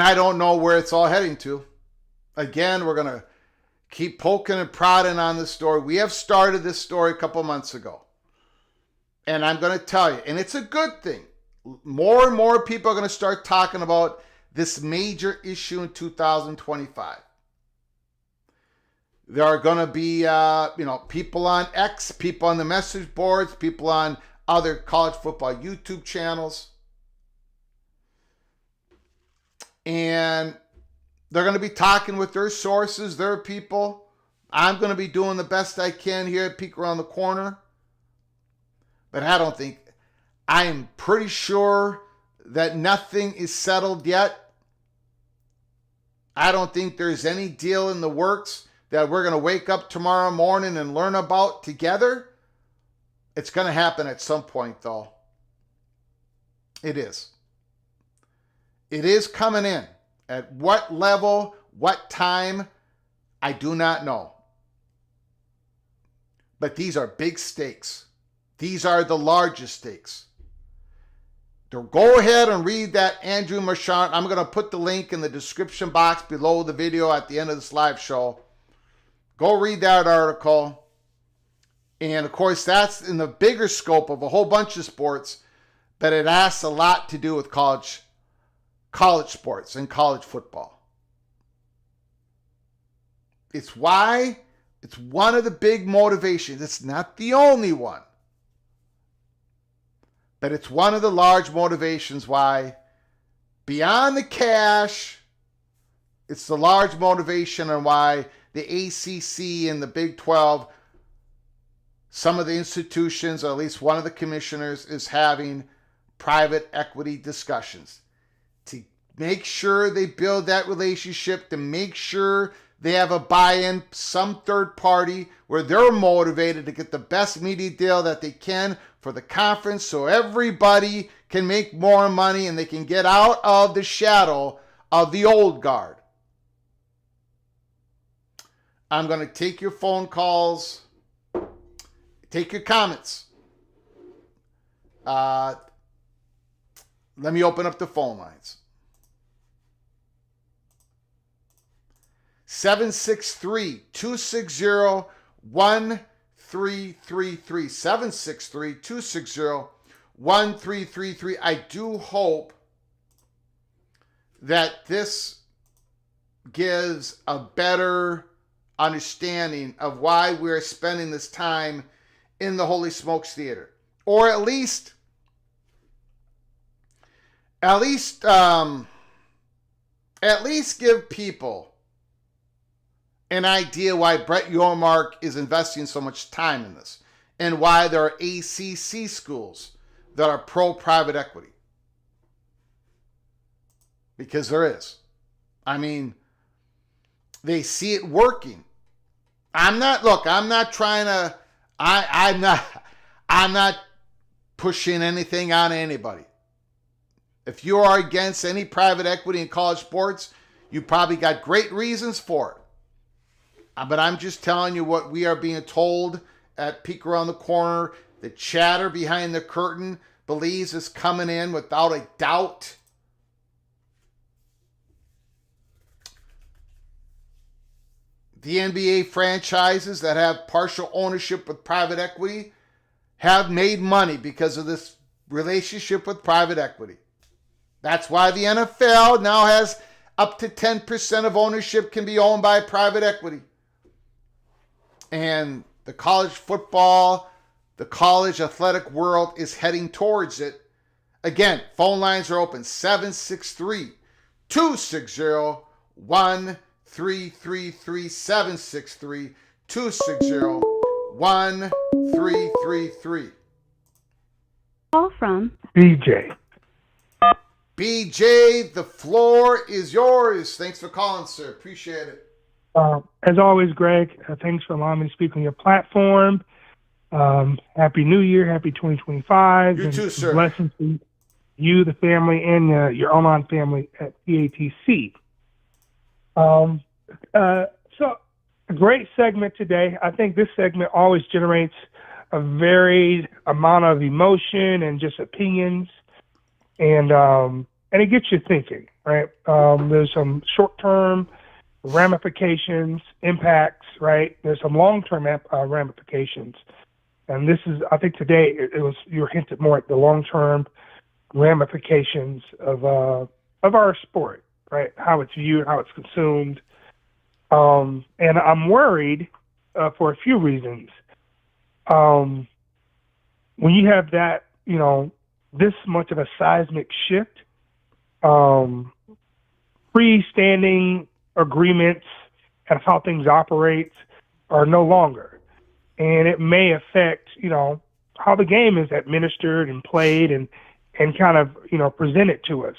I don't know where it's all heading to. Again, we're going to keep poking and prodding on this story. We have started this story a couple months ago. And I'm going to tell you, and it's a good thing. More and more people are going to start talking about this major issue in 2025. There are going to be, people on X, people on the message boards, people on other college football YouTube channels. And they're going to be talking with their sources, their people. I'm going to be doing the best I can here at Peek Around the Corner. But I am pretty sure that nothing is settled yet. I don't think there's any deal in the works that we're going to wake up tomorrow morning and learn about together. It's going to happen at some point, though. It is. It is coming in. At what level, what time, I do not know. But these are big stakes. These are the largest stakes. Go ahead and read that Andrew Marchand. I'm going to put the link in the description box below the video at the end of this live show. Go read that article. And of course, that's in the bigger scope of a whole bunch of sports, but it has a lot to do with college sports and college football. It's one of the big motivations. It's not the only one. But it's one of the large motivations why, beyond the cash, it's the large motivation on why the ACC and the Big 12, some of the institutions, or at least one of the commissioners, is having private equity discussions to make sure they build that relationship, to make sure they have a buy-in, some third party, where they're motivated to get the best media deal that they can for the conference so everybody can make more money and they can get out of the shadow of the old guard. I'm going to take your phone calls, take your comments. Let me open up the phone lines. 763-260-1333. 763-260-1333. I do hope that this gives a better understanding of why we're spending this time in the Holy Smokes Theater. Or at least give people an idea why Brett Yormark is investing so much time in this and why there are ACC schools that are pro-private equity. Because there is. I mean, they see it working. I'm not pushing anything on anybody. If you are against any private equity in college sports, you probably got great reasons for it. But I'm just telling you what we are being told at Peek Around the Corner. The chatter behind the curtain believes is coming in without a doubt. The NBA franchises that have partial ownership with private equity have made money because of this relationship with private equity. That's why the NFL now has up to 10% of ownership can be owned by private equity. And the college football, the college athletic world is heading towards it. Again, phone lines are open. 763-260-1333. 763-260-1333. Call from BJ. BJ, the floor is yours. Thanks for calling, sir. Appreciate it. As always, Greg, thanks for allowing me to speak on your platform. Happy New Year. Happy 2025. You too, sir. Blessings to you, the family, and your online family at PATC. So, a great segment today. I think this segment always generates a varied amount of emotion and just opinions, and it gets you thinking, right? There's some short-term ramifications, impacts, right? There's some long-term ramifications, and this is, I think today you were hinted more at the long-term ramifications of our sport, right? How it's viewed, how it's consumed, and I'm worried for a few reasons. When you have that, this much of a seismic shift, freestanding agreements and how things operate are no longer. And it may affect, how the game is administered and played and kind of, presented to us.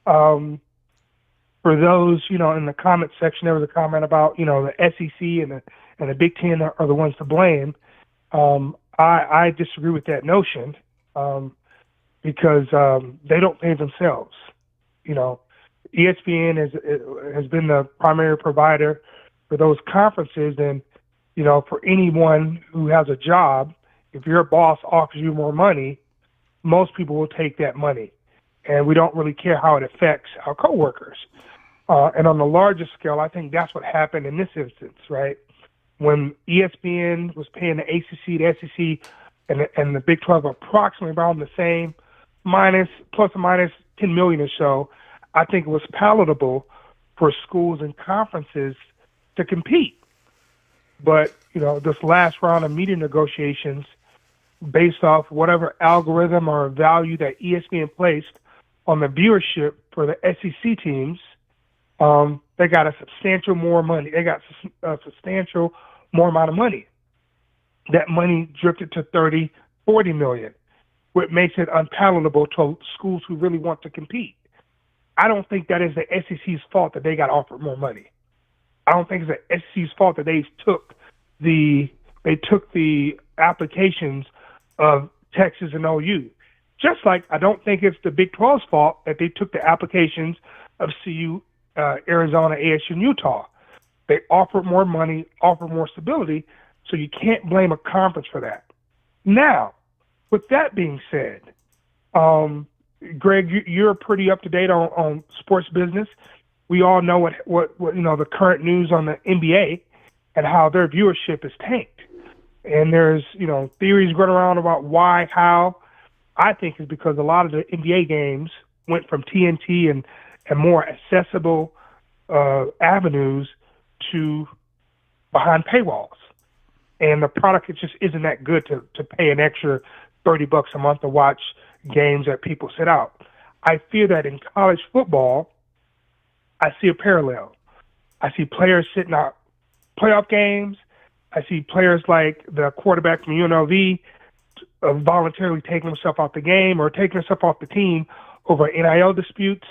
For those, in the comment section, there was a comment about, the SEC and the Big Ten are the ones to blame. I disagree with that notion because they don't pay themselves. ESPN has been the primary provider for those conferences, and for anyone who has a job, if your boss offers you more money, most people will take that money, and we don't really care how it affects our coworkers. And on the larger scale, I think that's what happened in this instance, right? When ESPN was paying the ACC, the SEC, and the Big 12 approximately around the same, plus or minus 10 million or so, I think it was palatable for schools and conferences to compete. But, this last round of media negotiations, based off whatever algorithm or value that ESPN placed on the viewership for the SEC teams, they got a substantial more money. They got a substantial more amount of money. That money drifted to 30, 40 million, which makes it unpalatable to schools who really want to compete. I don't think that is the SEC's fault that they got offered more money. I don't think it's the SEC's fault that they took the applications of Texas and OU. Just like I don't think it's the Big 12's fault that they took the applications of CU, Arizona, ASU, and Utah. They offered more money, offered more stability, so you can't blame a conference for that. Now, with that being said, Greg, you're pretty up to date on sports business. We all know what the current news on the NBA and how their viewership is tanked. And there's theories going around about why, how. I think it's because a lot of the NBA games went from TNT and more accessible avenues to behind paywalls, and the product just isn't that good to pay an extra $30 a month to watch games that people sit out. I fear that in college football, I see a parallel. I see players sitting out playoff games. I see players like the quarterback from UNLV voluntarily taking himself out the game or taking himself off the team over NIL disputes.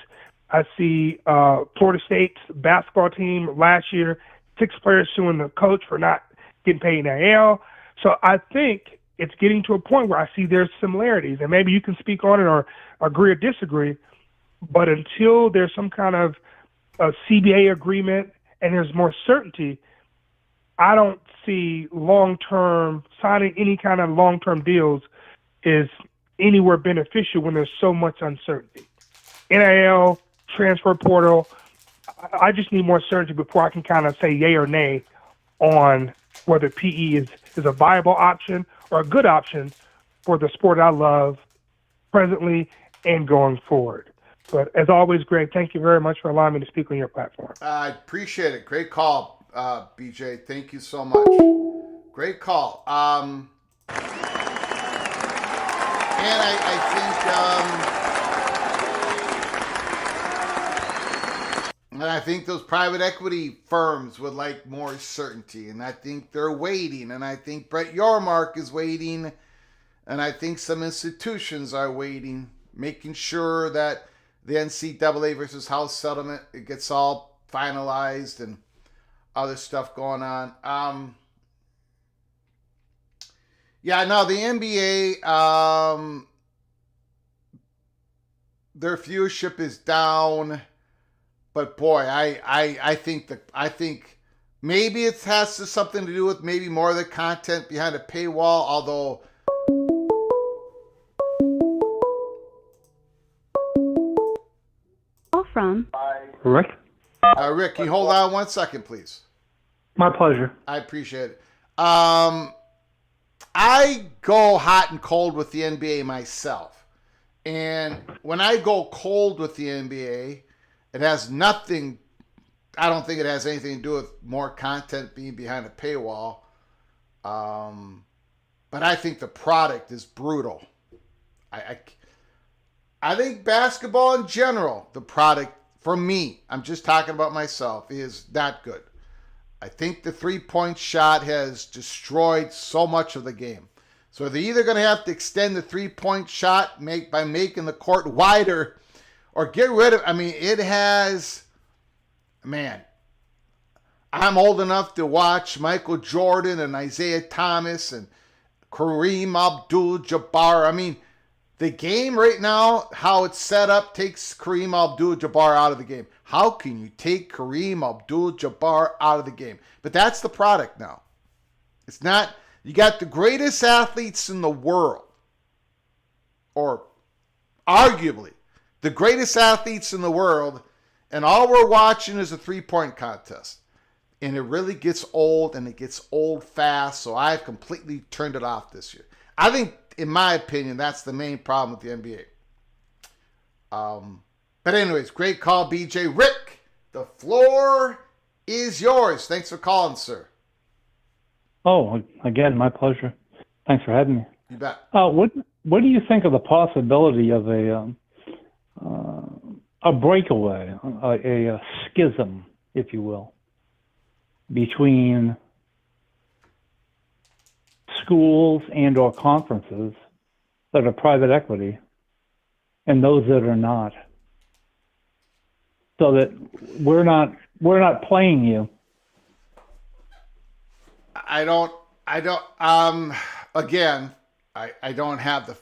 I see Florida State's basketball team last year, 6 players suing the coach for not getting paid NIL. So I think it's getting to a point where I see there's similarities, and maybe you can speak on it or agree or disagree, but until there's some kind of a CBA agreement and there's more certainty, I don't see long-term signing any kind of long-term deals is anywhere beneficial when there's so much uncertainty. NIL, transfer portal, I just need more certainty before I can kind of say yay or nay on whether PE is a viable option or a good option for the sport I love presently and going forward. But as always, Greg, thank you very much for allowing me to speak on your platform. I appreciate it. Great call, BJ. Thank you so much. Great call. And I think those private equity firms would like more certainty, and I think they're waiting, and I think Brett Yormark is waiting, and I think some institutions are waiting, making sure that the NCAA versus House settlement, it gets all finalized and other stuff going on. The NBA, their viewership is down. But boy, I think maybe it has something to do with maybe more of the content behind a paywall. Although, Call from Rick? Rick, can you hold on 1 second, please? My pleasure. I appreciate it. I go hot and cold with the NBA myself, and when I go cold with the NBA, it has nothing, I don't think it has anything to do with more content being behind a paywall. But I think the product is brutal. I think basketball in general, the product, for me, I'm just talking about myself, is not good. I think the three-point shot has destroyed so much of the game. So they're either going to have to extend the three-point shot by making the court wider, or get rid of, it has, I'm old enough to watch Michael Jordan and Isaiah Thomas and Kareem Abdul-Jabbar. The game right now, how it's set up, takes Kareem Abdul-Jabbar out of the game. How can you take Kareem Abdul-Jabbar out of the game? But that's the product now. It's not, you got the greatest athletes in the world, or arguably the greatest athletes in the world, and all we're watching is a three-point contest. And it really gets old, and it gets old fast, so I've completely turned it off this year. I think, in my opinion, that's the main problem with the NBA. But anyways, great call, BJ. Rick, the floor is yours. Thanks for calling, sir. Oh, again, my pleasure. Thanks for having me. You bet. What do you think of the possibility of a breakaway, a schism, if you will, between schools and or conferences that are private equity and those that are not, so that we're not playing you I don't. Again, I don't have the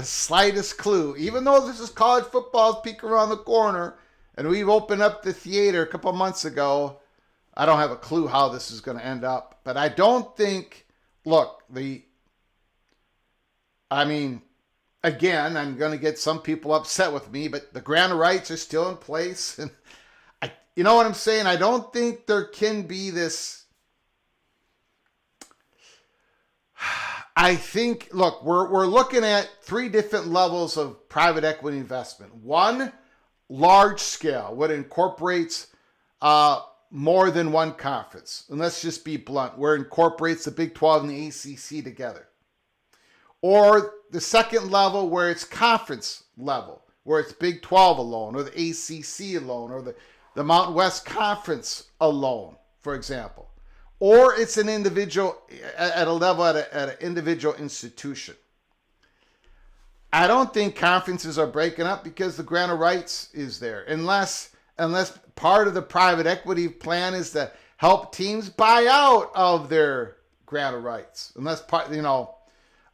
slightest clue. Even though this is college football's peek around the corner, and we've opened up the theater a couple months ago, I don't have a clue how this is going to end up. But I don't think. Look, again, I'm going to get some people upset with me, but the grant of rights are still in place, and you know what I'm saying? I don't think there can be this. I think, look, we're looking at three different levels of private equity investment. One, large scale, what incorporates more than one conference. And let's just be blunt, where it incorporates the Big 12 and the ACC together. Or the second level, where it's conference level, where it's Big 12 alone, or the ACC alone, or the Mountain West Conference alone, for example. Or it's an individual at a level at an individual institution. I don't think conferences are breaking up because the grant of rights is there, unless part of the private equity plan is to help teams buy out of their grant of rights. Unless part,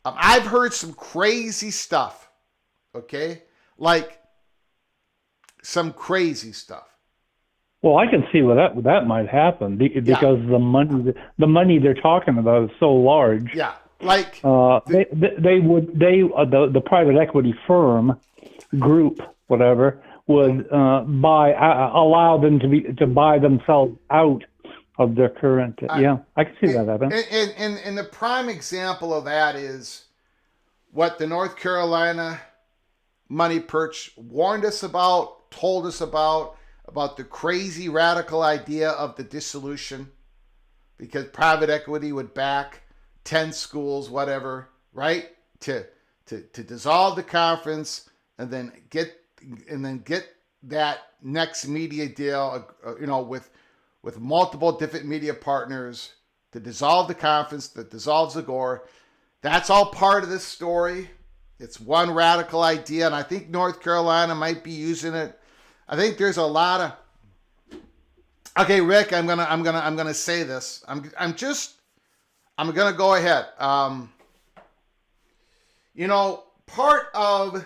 I've heard some crazy stuff. Okay, like some crazy stuff. Well, I can see that might happen because the money they're talking about is so large. Yeah, like the private equity firm group, whatever, would allow them to buy themselves out of their current. I can see that happen. And the prime example of that is what the North Carolina Money Perch warned us about, told us about the crazy radical idea of the dissolution, because private equity would back 10 schools, whatever, right? To dissolve the conference and then get that next media deal, with multiple different media partners to dissolve the conference that dissolves the gore. That's all part of this story. It's one radical idea, and I think North Carolina might be using it. I think there's a lot of. Okay, Rick, I'm gonna say this. I'm gonna go ahead. Part of,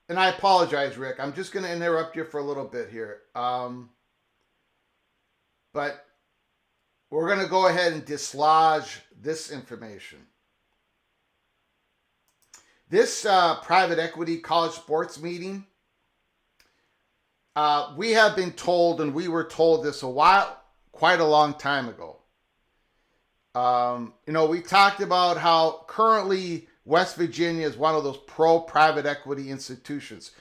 and I apologize, Rick. I'm just gonna interrupt you for a little bit here. But we're gonna go ahead and dislodge this information. This private equity college sports meeting. We have been told, and we were told this quite a long time ago. We talked about how currently West Virginia is one of those pro-private equity institutions.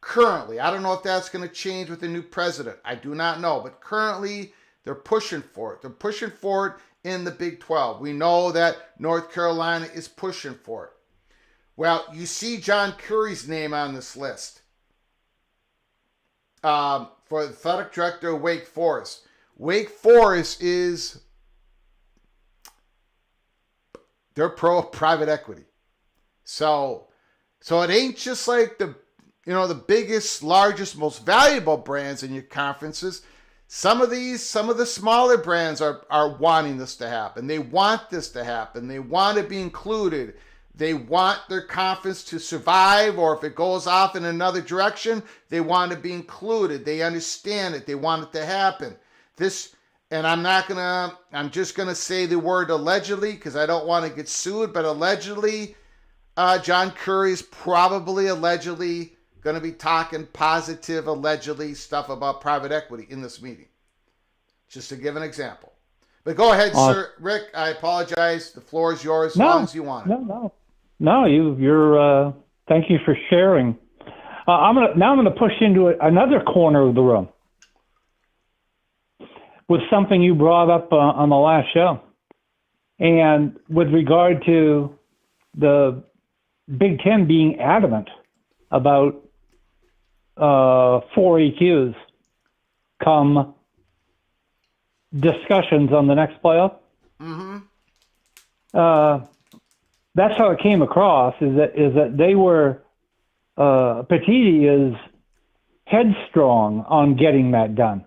Currently, I don't know if that's going to change with the new president. I do not know, but currently they're pushing for it. They're pushing for it in the Big 12. We know that North Carolina is pushing for it. Well, you see John Curry's name on this list. For the athletic director of Wake Forest. Wake Forest they're pro private equity. So it ain't just like the biggest, largest, most valuable brands in your conferences. Some of the smaller brands are wanting this to happen. They want this to happen. They want to be included. They want their conference to survive, or if it goes off in another direction, they want to be included. They understand it. They want it to happen. I'm just going to say the word allegedly because I don't want to get sued, but allegedly, John Curry is probably allegedly going to be talking positive, allegedly stuff about private equity in this meeting. Just to give an example. But go ahead, sir. Rick, I apologize. The floor is yours as long as you want it. No, you're. Thank you for sharing. I'm gonna push into another corner of the room with something you brought up on the last show, and with regard to the Big Ten being adamant about 4 EQs come discussions on the next playoff. Mm-hmm. That's how it came across. Is that they were Petiti is headstrong on getting that done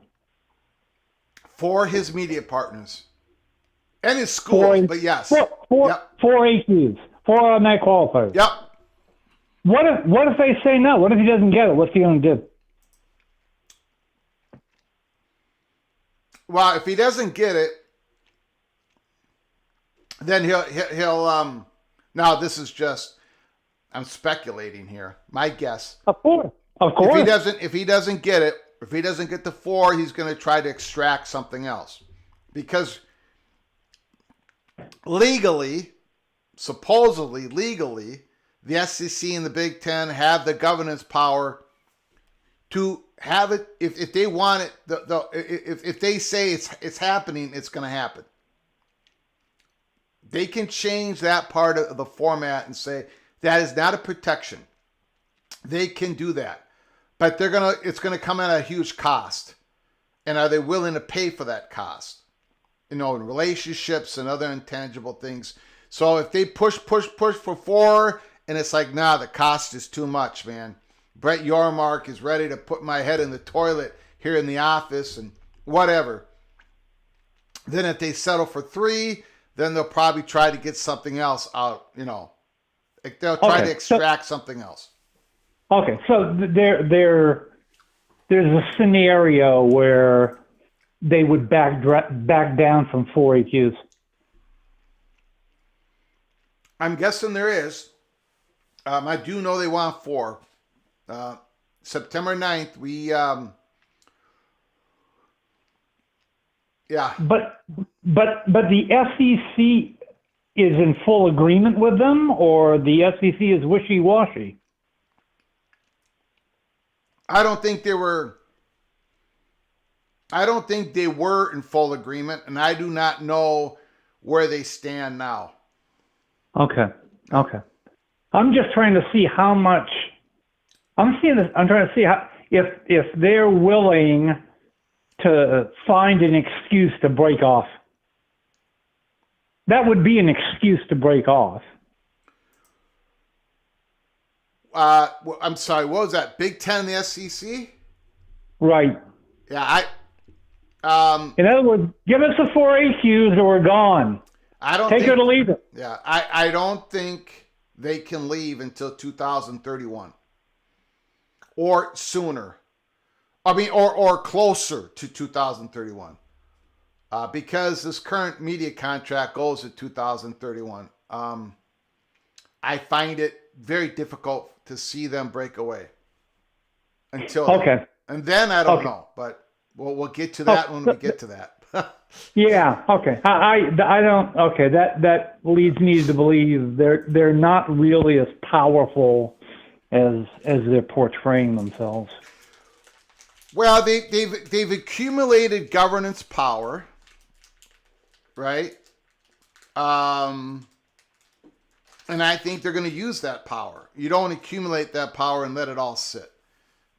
for his media partners. And his schools, but yes. Yep. Four AQs, 4 automatic qualifiers. Yep. What if they say no? What if he doesn't get it? What's he going to do? Well, if he doesn't get it, then he'll now this is just, I'm speculating here. My guess. Of course. If he doesn't get it, if he doesn't get the 4, he's going to try to extract something else. Because legally, supposedly legally, the SEC and the Big Ten have the governance power to have it. If they want it, if they say it's happening, it's going to happen. They can change that part of the format and say that is not a protection. They can do that, but it's gonna come at a huge cost. And are they willing to pay for that cost? In relationships and other intangible things. So if they push for 4, and it's like, nah, the cost is too much, man. Brett Yormark is ready to put my head in the toilet here in the office and whatever. Then if they settle for 3, then they'll probably try to get something else out, They'll try to extract something else. Okay, so there's a scenario where they would back down from 4 AQs. I'm guessing there is. I do know they want 4. September 9th, yeah. But the SEC is in full agreement with them, or the SEC is wishy-washy? I don't think they were in full agreement, and I do not know where they stand now. Okay. I'm just trying to see how much. I'm trying to see how if they're willing to find an excuse to break off. That would be an excuse to break off. I'm sorry, what was that? Big Ten and the SEC? Right. Yeah, in other words, give us the 4 AQs or we're gone. Take it or leave it. Yeah, I don't think they can leave until 2031 or sooner. I mean, or closer to 2031, because this current media contract goes to 2031. I find it very difficult to see them break away until okay. And then I don't know, but we'll get to that when we get to that. Yeah. Okay. I don't. Okay. That leads me to believe they're not really as powerful as they're portraying themselves. Well, they've accumulated governance power, right? And I think they're going to use that power. You don't accumulate that power and let it all sit.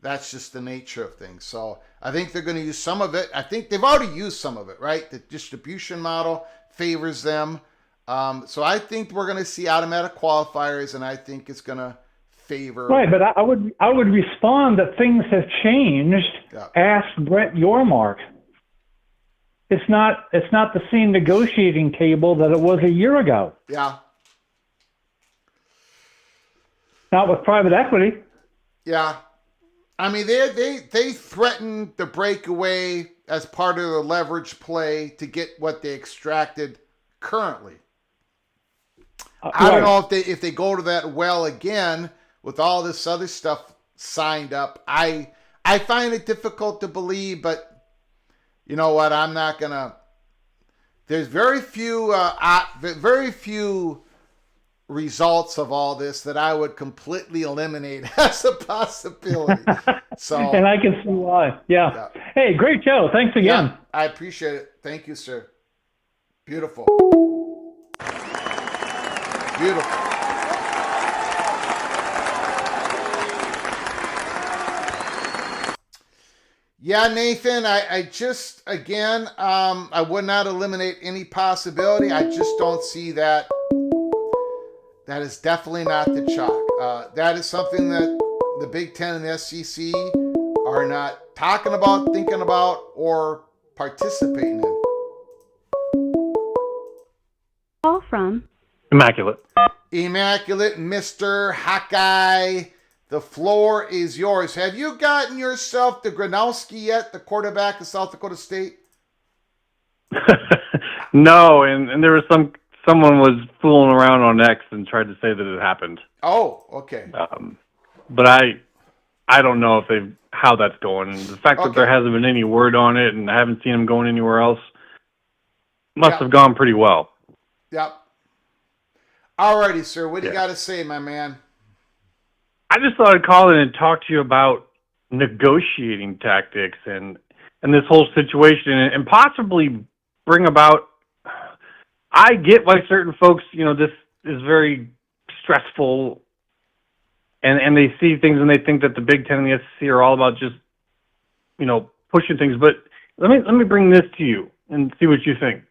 That's just the nature of things. So I think they're going to use some of it. I think they've already used some of it, right? The distribution model favors them. So I think we're going to see automatic qualifiers, and I think it's going to favor. Right, but I would respond that things have changed. Yeah. Ask Brett Yormark. It's not the same negotiating table that it was a year ago. Yeah. Not with private equity. Yeah. I mean, they threatened to break away as part of the leverage play to get what they extracted currently. I don't know if they go to that well again with all this other stuff signed up. I find it difficult to believe, but you know what? I'm not gonna. There's very few results of all this that I would completely eliminate as a possibility. So, and I can see why. Yeah. Hey, great show. Thanks again. Yeah, I appreciate it. Thank you, sir. Beautiful. Beautiful. Yeah, Nathan, I just, again, I would not eliminate any possibility. I just don't see that. That is definitely not the chalk. That is something that the Big Ten and the SEC are not talking about, thinking about, or participating in. Call from Immaculate. Immaculate, Mr. Hawkeye. The floor is yours. Have you gotten yourself to Gronowski yet, the quarterback of South Dakota State? No, and there was someone was fooling around on X and tried to say that it happened. Oh, okay. But I don't know if how that's going. The fact that there hasn't been any word on it and I haven't seen him going anywhere else must have gone pretty well. Yep. Alrighty, sir. What do you got to say, my man? I just thought I'd call in and talk to you about negotiating tactics and this whole situation and possibly bring about. I get why certain folks, this is very stressful, and they see things and they think that the Big Ten and the SEC are all about just, pushing things. But let me bring this to you and see what you think.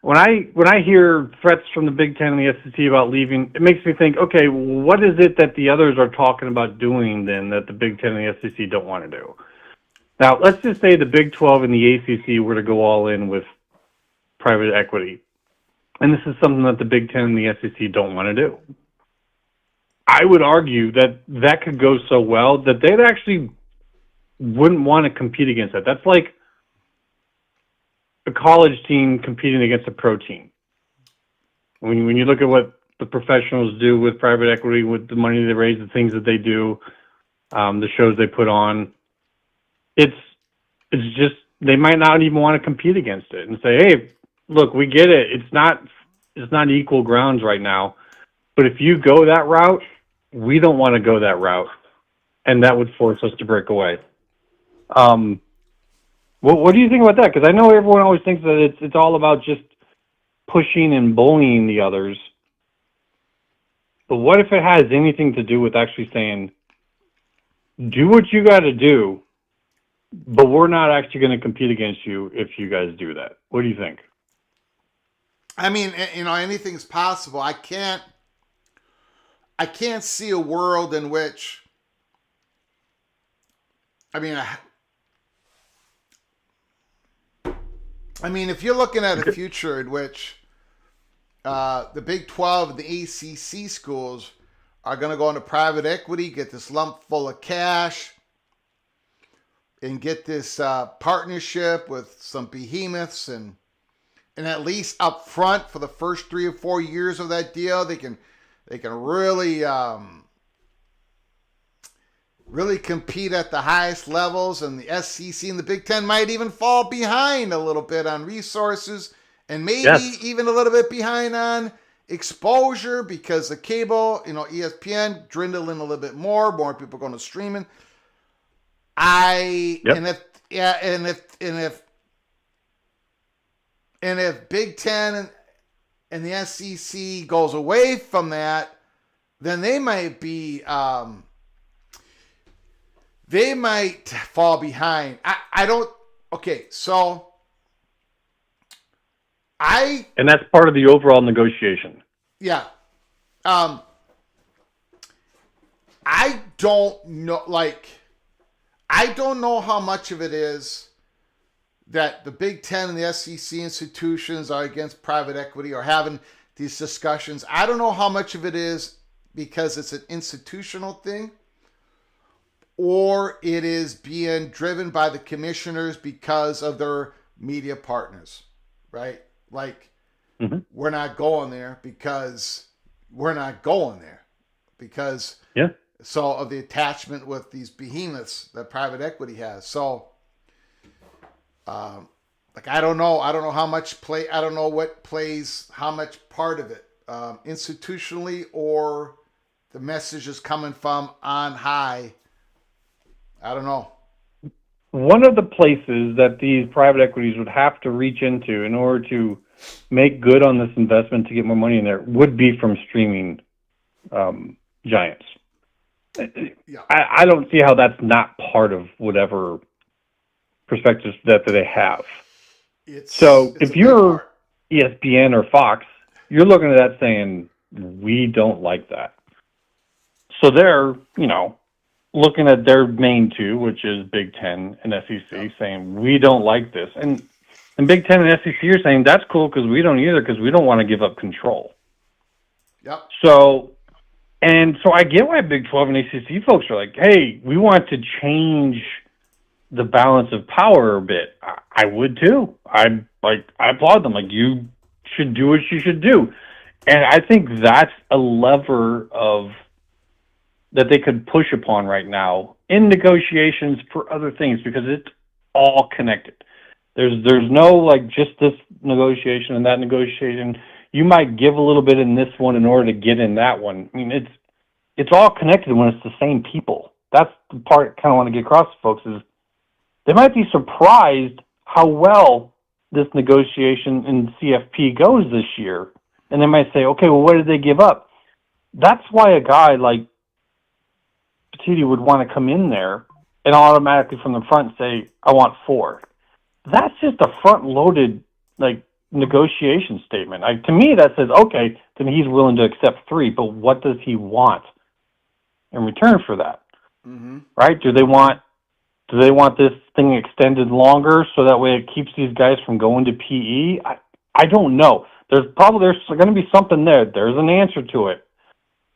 When I hear threats from the Big Ten and the SEC about leaving, it makes me think, okay, what is it that the others are talking about doing then that the Big Ten and the SEC don't want to do? Now, let's just say the Big 12 and the ACC were to go all in with private equity. And this is something that the Big Ten and the SEC don't want to do. I would argue that could go so well that they'd actually wouldn't want to compete against that. That's like a college team competing against a pro team. When you look at what the professionals do with private equity, with the money they raise, the things that they do, the shows they put on, it's just they might not even want to compete against it and say, hey, look, we get it. It's not equal grounds right now, but if you go that route, we don't want to go that route, and that would force us to break away. What do you think about that? Because I know everyone always thinks that it's all about just pushing and bullying the others. But what if it has anything to do with actually saying, do what you got to do, but we're not actually going to compete against you if you guys do that? What do you think? I mean, anything's possible. I can't see a world in which, if you're looking at a future in which the Big 12 and the ACC schools are going to go into private equity, get this lump full of cash, and get this partnership with some behemoths, and at least up front for the first 3 or 4 years of that deal, they can really really compete at the highest levels, and the SEC and the Big Ten might even fall behind a little bit on resources, and maybe even a little bit behind on exposure because the cable, ESPN dwindling a little bit more people going to streaming. And if Big Ten and the SEC goes away from that, then they might be they might fall behind. And that's part of the overall negotiation. Yeah. I don't know, I don't know how much of it is that the Big Ten and the SEC institutions are against private equity or having these discussions. I don't know how much of it is because it's an institutional thing, or it is being driven by the commissioners because of their media partners, right? We're not going there because so of the attachment with these behemoths that private equity has. So, I don't know how much play. I don't know what plays how much part of it, institutionally, or the message is coming from on high. I don't know. One of the places that these private equities would have to reach into in order to make good on this investment to get more money in there would be from streaming giants. Yeah. I don't see how that's not part of whatever perspectives that they have. So if you're ESPN or Fox, you're looking at that saying, we don't like that. So they're, looking at their main two, which is Big Ten and SEC, saying, we don't like this. And And Big Ten and SEC are saying that's cool because we don't either because we don't want to give up control. Yep. So I get why Big 12 and ACC folks are like, hey, we want to change the balance of power a bit. I would too. I applaud them. Like, you should do what you should do. And I think that's a lever that they could push upon right now in negotiations for other things because it's all connected. There's no like just this negotiation and that negotiation. You might give a little bit in this one in order to get in that one. I mean, it's all connected when it's the same people. That's the part I kind of want to get across to folks is they might be surprised how well this negotiation in CFP goes this year. And they might say, okay, well, what did they give up? That's why a guy like Petiti would want to come in there and automatically from the front say, I want 4. That's just a front-loaded like negotiation statement. To me, that says, okay, then he's willing to accept 3, but what does he want in return for that? Mm-hmm. Right? Do they want this thing extended longer so that way it keeps these guys from going to PE? I don't know. There's going to be something there. There's an answer to it.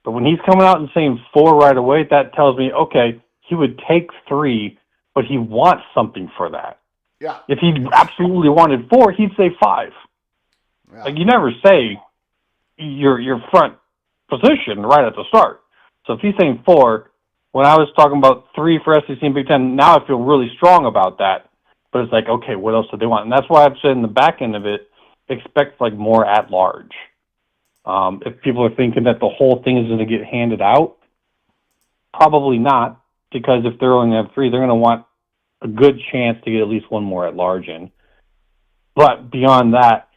But when he's coming out and saying 4 right away, that tells me, okay, he would take 3, but he wants something for that. Yeah. If he absolutely wanted 4, he'd say 5. Yeah. Like, you never say your front position right at the start. So if he's saying 4, when I was talking about 3 for SEC and Big Ten, now I feel really strong about that. But it's like, okay, what else do they want? And that's why I've said in the back end of it, expect like more at large. If people are thinking that the whole thing is going to get handed out, probably not, because if they're only going to have 3, they're going to want a good chance to get at least one more at large in. But beyond that,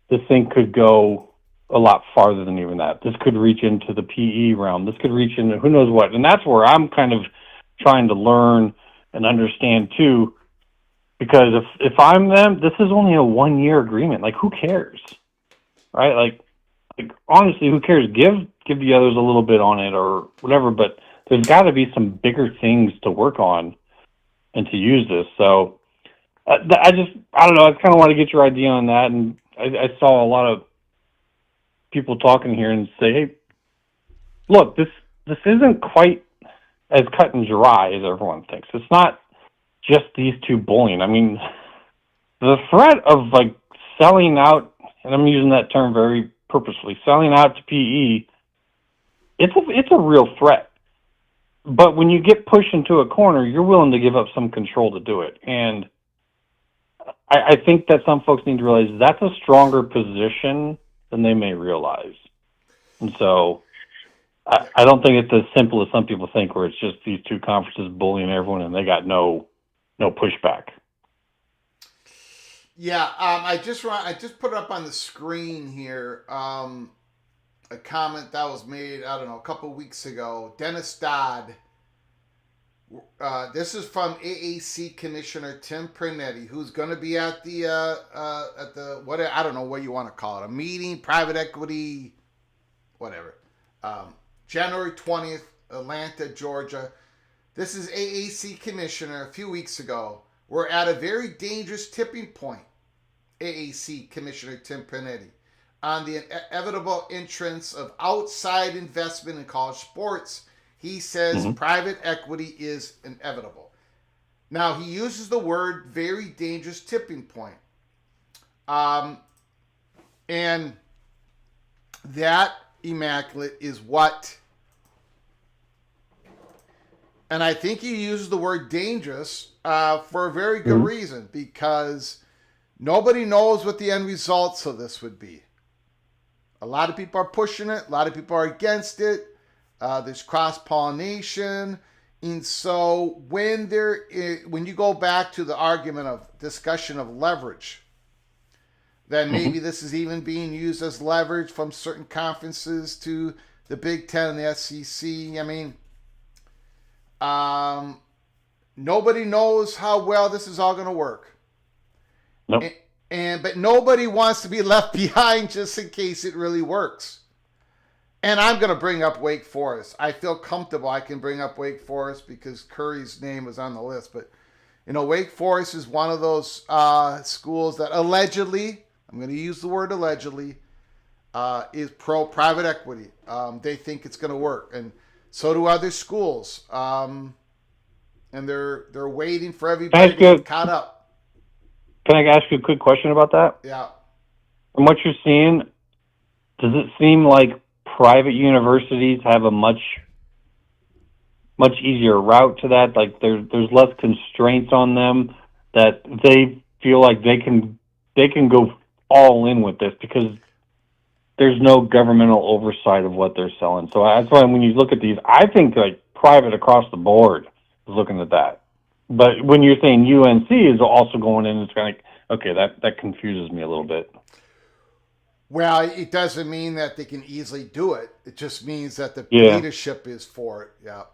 this thing could go a lot farther than even that. This could reach into the PE realm. This could reach into who knows what. And that's where I'm kind of trying to learn and understand too, because if I'm them, this is only a 1-year agreement. Like, who cares? Right? Like honestly, who cares? Give the others a little bit on it or whatever, but there's got to be some bigger things to work on and to use this. So I don't know. I kind of want to get your idea on that. And I saw a lot of people talking here and say, hey, look, this isn't quite as cut and dry as everyone thinks. It's not just these 2 bullying. I mean, the threat of like selling out, and I'm using that term very purposefully, selling out to PE, it's a real threat. But when you get pushed into a corner, you're willing to give up some control to do it. And I think that some folks need to realize that's a stronger position than they may realize. And so I don't think it's as simple as some people think, where it's just these 2 conferences bullying everyone and they got no pushback. Yeah, I just put it up on the screen here. A comment that was made, I don't know, a couple weeks ago. Dennis Dodd. This is from AAC Commissioner Tim Pernetti, who's going to be at the what, I don't know what you want to call it, a meeting, private equity, whatever. January 20th, Atlanta, Georgia. This is AAC Commissioner a few weeks ago. We're at a very dangerous tipping point, AAC Commissioner Tim Pernetti, on the inevitable entrance of outside investment in college sports. He says private equity is inevitable. Now, he uses the word very dangerous tipping point. And that, Immaculate, is what... And I think he uses the word dangerous for a very good reason, because nobody knows what the end results of this would be. A lot of people are pushing it. A lot of people are against it. There's cross-pollination. And so when you go back to the argument of discussion of leverage, then maybe this is even being used as leverage from certain conferences to the Big Ten and the SEC. I mean, nobody knows how well this is all going to work. Nope. But nobody wants to be left behind just in case it really works. And I'm going to bring up Wake Forest. I feel comfortable I can bring up Wake Forest because Curry's name was on the list. But Wake Forest is one of those schools that allegedly, I'm going to use the word allegedly, is pro private equity. They think it's going to work, and so do other schools. And they're waiting for everybody to get caught up. Can I ask you a quick question about that? Yeah. From what you're seeing, does it seem like private universities have a much easier route to that? Like there's less constraints on them, that they feel like they can go all in with this because there's no governmental oversight of what they're selling. So that's why when you look at these, I think like private across the board is looking at that. But when you're saying UNC is also going in, it's kind of like, okay, that confuses me a little bit. Well, it doesn't mean that they can easily do it. It just means that the leadership is for it. Yeah.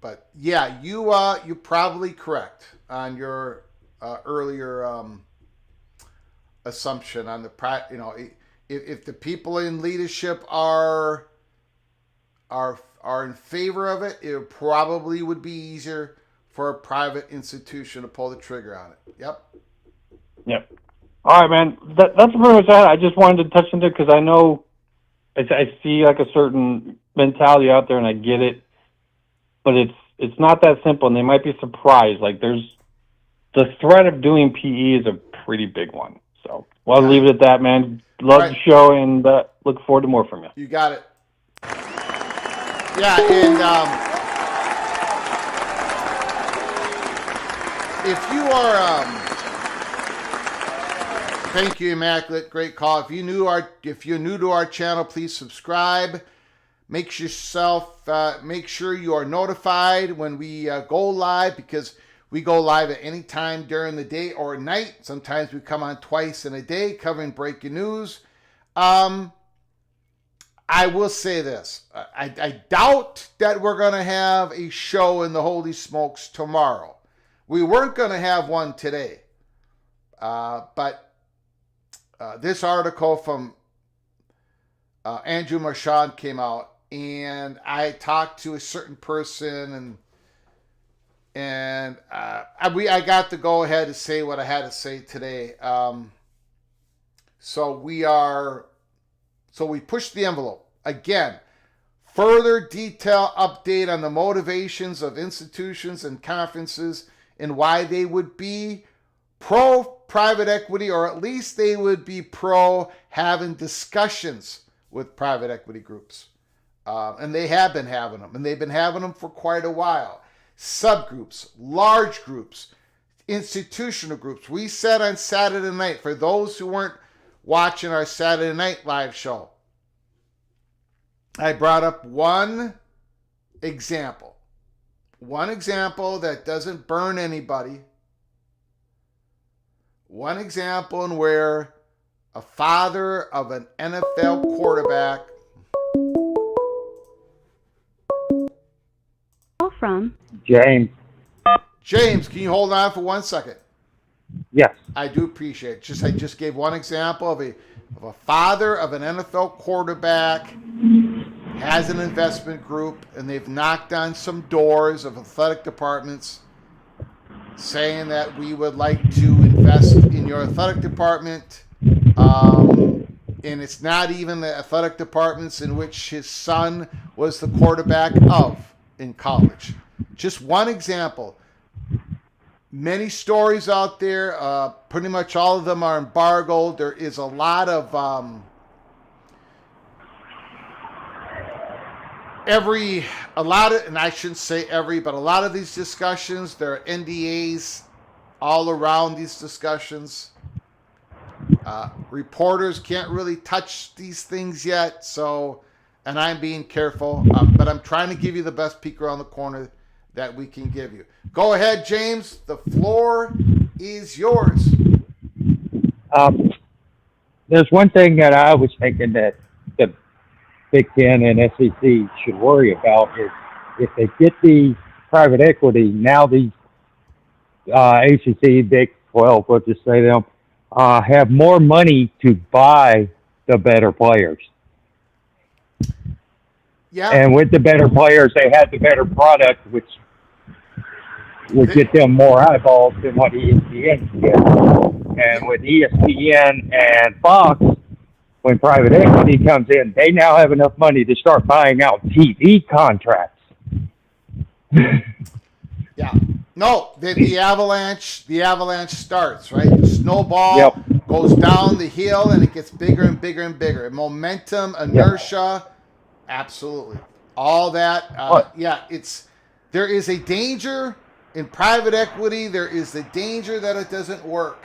But yeah, you're probably correct on your earlier assumption on the if the people in leadership are in favor of it, it probably would be easier for a private institution to pull the trigger on it. Yep. All right, man. That's pretty much that. I just wanted to touch into it because I know I see like a certain mentality out there, and I get it, but it's not that simple, and they might be surprised. Like there's the threat of doing PE is a pretty big one. So I'll leave it at that, man. Love the show, and look forward to more from you. You got it. Yeah, and if you are, thank you, Immaculate, great call. If you're new to our channel, please subscribe. Make sure you are notified when we go live, because we go live at any time during the day or night. Sometimes we come on twice in a day covering breaking news. I will say this. I doubt that we're going to have a show in the Holy Smokes tomorrow. We weren't going to have one today. But this article from Andrew Marchand came out, and I talked to a certain person, and I got to go ahead and say what I had to say today. So we pushed the envelope. Again, further detail update on the motivations of institutions and conferences and why they would be pro private equity, or at least they would be pro having discussions with private equity groups. And they have been having them, and they've been having them for quite a while. Subgroups, large groups, institutional groups. We said on Saturday night, for those who weren't watching our Saturday night live show, I brought up one example that doesn't burn anybody. One example in where a father of an NFL quarterback. From James. James, can you hold on for 1 second? Yes. I do appreciate it. I just gave one example of a father of an NFL quarterback, has an investment group, and they've knocked on some doors of athletic departments saying that we would like to invest in your athletic department. And it's not even the athletic departments in which his son was the quarterback of in college. Just one example. Many stories out there. Pretty much all of them are embargoed. There is a lot of and I shouldn't say every, but a lot of these discussions, there are NDAs all around these discussions. Reporters can't really touch these things yet, and I'm being careful, but I'm trying to give you the best peek around the corner that we can give you. Go ahead, James. The floor is yours. There's one thing that I was thinking that the Big Ten and SEC should worry about is if they get the private equity, now these ACC, Big 12, we'll just say them, have more money to buy the better players. Yeah. And with the better players, they had the better product, which would get them more eyeballs than what ESPN can get. And with ESPN and Fox, when private equity comes in, they now have enough money to start buying out TV contracts. Yeah. No, the avalanche starts, right? The snowball goes down the hill and it gets bigger and bigger and bigger. Momentum, inertia, absolutely. All that. There is a danger in private equity. There is the danger that it doesn't work.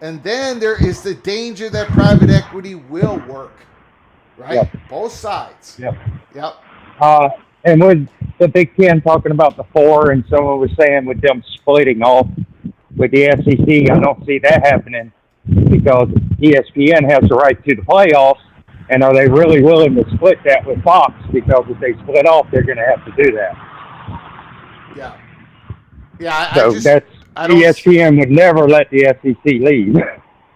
And then there is the danger that private equity will work, right? Yep. Both sides. Yep. Yep. And with the Big Ten talking about the four, and someone was saying with them splitting off with the SEC, I don't see that happening because ESPN has the right to the playoffs. And are they really willing to split that with Fox? Because if they split off, they're going to have to do that. Yeah. Yeah. ESPN would never let the SEC leave.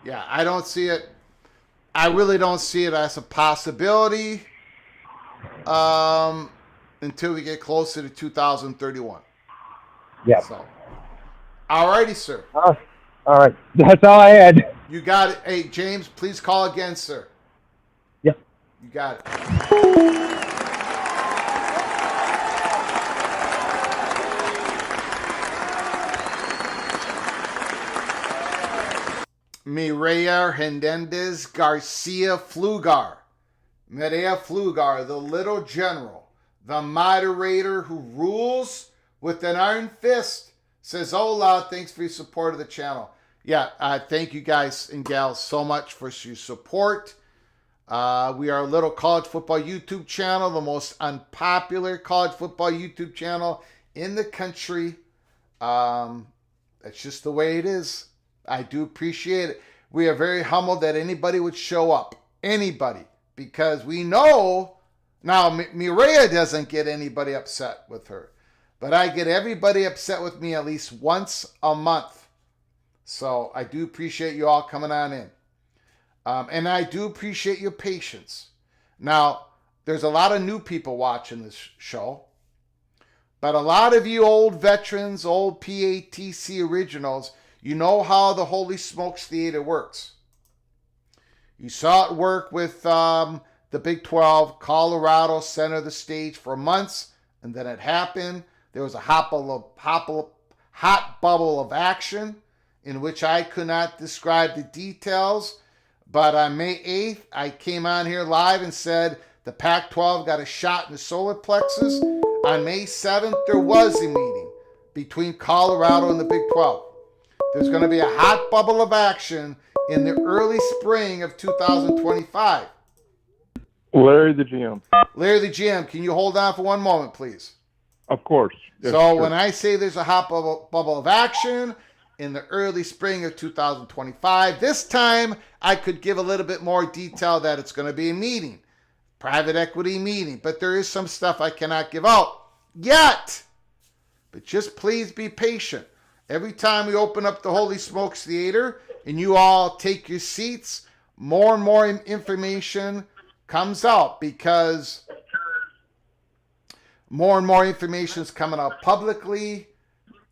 Yeah, I don't see it. I really don't see it as a possibility until we get closer to 2031. Yeah. So, all righty, sir. All right. That's all I had. You got it. Hey, James, please call again, sir. Yep. You got it. Mireya Hernandez Garcia Flugar. Mireya Flugar, the little general, the moderator who rules with an iron fist, says, hola, thanks for your support of the channel. Yeah, thank you guys and gals so much for your support. We are a little college football YouTube channel, the most unpopular college football YouTube channel in the country. That's just the way it is. I do appreciate it. We are very humbled that anybody would show up. Anybody. Because we know, now Mireya doesn't get anybody upset with her. But I get everybody upset with me at least once a month. So I do appreciate you all coming on in. And I do appreciate your patience. Now, there's a lot of new people watching this show. But a lot of you old veterans, old PATC originals, you know how the Holy Smokes Theater works. You saw it work with the Big 12. Colorado center the stage for months, and then it happened. There was a hot bubble of action in which I could not describe the details. But on May 8th, I came on here live and said the Pac-12 got a shot in the solar plexus. On May 7th, there was a meeting between Colorado and the Big 12. There's going to be a hot bubble of action in the early spring of 2025. Larry the GM. Larry the GM, can you hold on for one moment, please? Of course. Yes, So sure. when I say there's a hot bubble of action in the early spring of 2025, this time I could give a little bit more detail that it's going to be a meeting, private equity meeting, but there is some stuff I cannot give out yet. But just please be patient. Every time we open up the Holy Smokes Theater and you all take your seats, more and more information comes out because more and more information is coming out publicly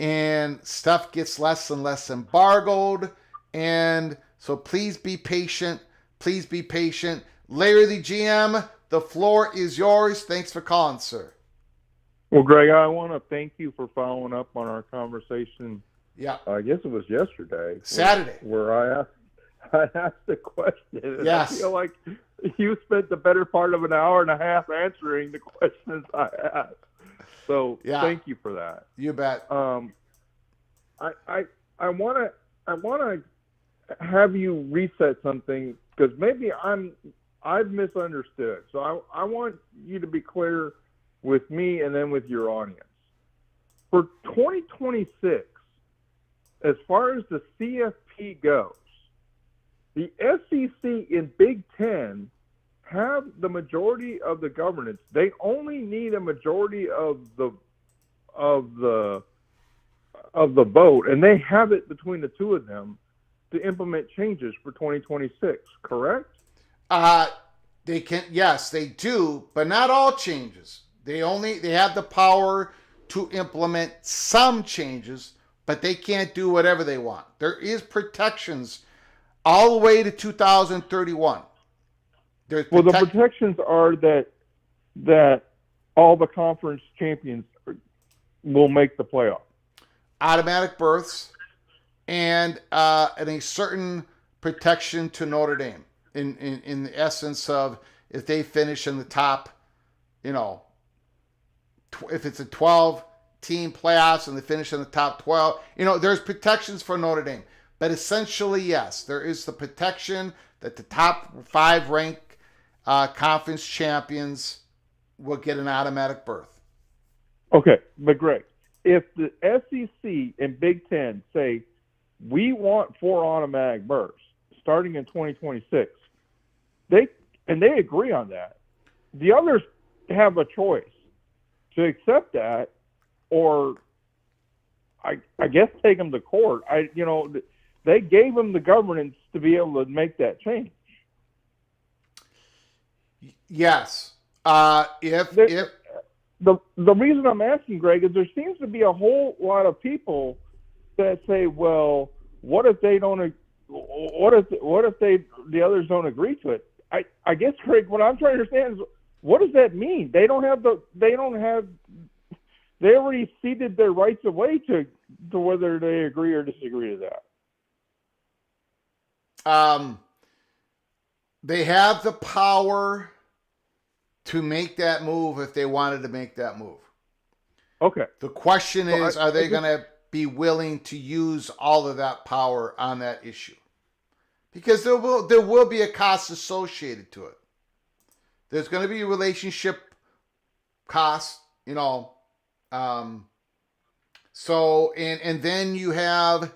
and stuff gets less and less embargoed. And so please be patient. Please be patient. Larry the GM, the floor is yours. Thanks for calling, sir. Well, Greg, I want to thank you for following up on our conversation. Yeah. I guess it was yesterday. Saturday. Where I asked a question. And Yes. I feel like you spent the better part of an hour and a half answering the questions I asked. So thank you for that. You bet. I want to have you reset something because maybe I've misunderstood. So I want you to be clear with me and then with your audience. For 2026, as far as the CFP goes, the SEC and Big Ten have the majority of the governance. They only need a majority of the vote, and they have it between the two of them to implement changes for 2026. Correct? They can. Yes, they do, but not all changes. They have the power to implement some changes but they can't do whatever they want. There is protections all the way to 2031. There's Well, the protections are that all the conference champions will make the playoff. Automatic berths and a certain protection to Notre Dame in the essence of if they finish in the top, if it's a 12-team playoffs and they finish in the top 12, there's protections for Notre Dame. But essentially, yes, there is the protection that the top 5 ranked conference champions will get an automatic berth. Okay, but Greg, if the SEC and Big Ten say we want 4 automatic berths starting in 2026, they agree on that, the others have a choice to accept that, or I guess take them to court. They gave them the governance to be able to make that change. Yes. If the reason I'm asking, Greg, is there seems to be a whole lot of people that say, well, what if they don't? What if the others don't agree to it? I guess, Greg, what I'm trying to understand is, what does that mean? They already ceded their rights away to whether they agree or disagree to that. They have the power to make that move if they wanted to make that move. Okay. The question is, are they going to be willing to use all of that power on that issue? Because there will be a cost associated to it. There's going to be a relationship cost, So and then you have,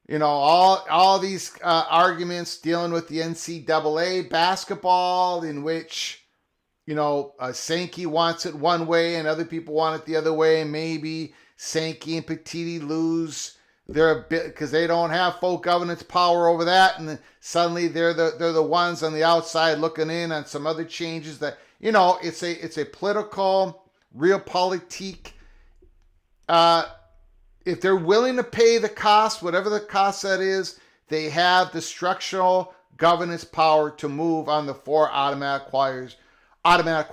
all these arguments dealing with the NCAA basketball, in which, Sankey wants it one way and other people want it the other way, and maybe Sankey and Petiti lose their bit because they don't have full governance power over that, and then suddenly they're the ones on the outside looking in on some other changes that it's a political realpolitik. If they're willing to pay the cost, whatever the cost that is, they have the structural governance power to move on the 4 automatic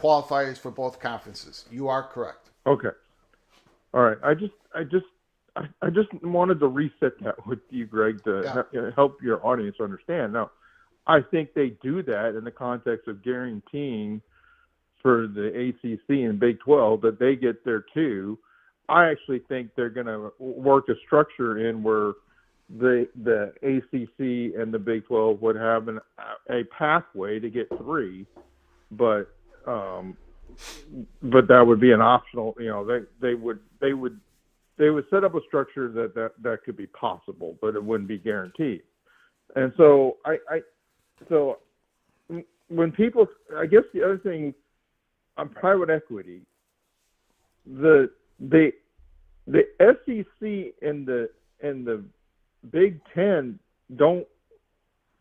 qualifiers for both conferences. You are correct. Okay. All right. I just wanted to reset that with you, Greg, to help your audience understand. Now, I think they do that in the context of guaranteeing for the ACC and Big 12 that they get their 2. I actually think they're going to work a structure in where the ACC and the Big 12 would have a pathway to get 3, but that would be an optional. They would set up a structure that could be possible, but it wouldn't be guaranteed. And so so when people, I guess the other thing on private equity, the SEC and the Big Ten don't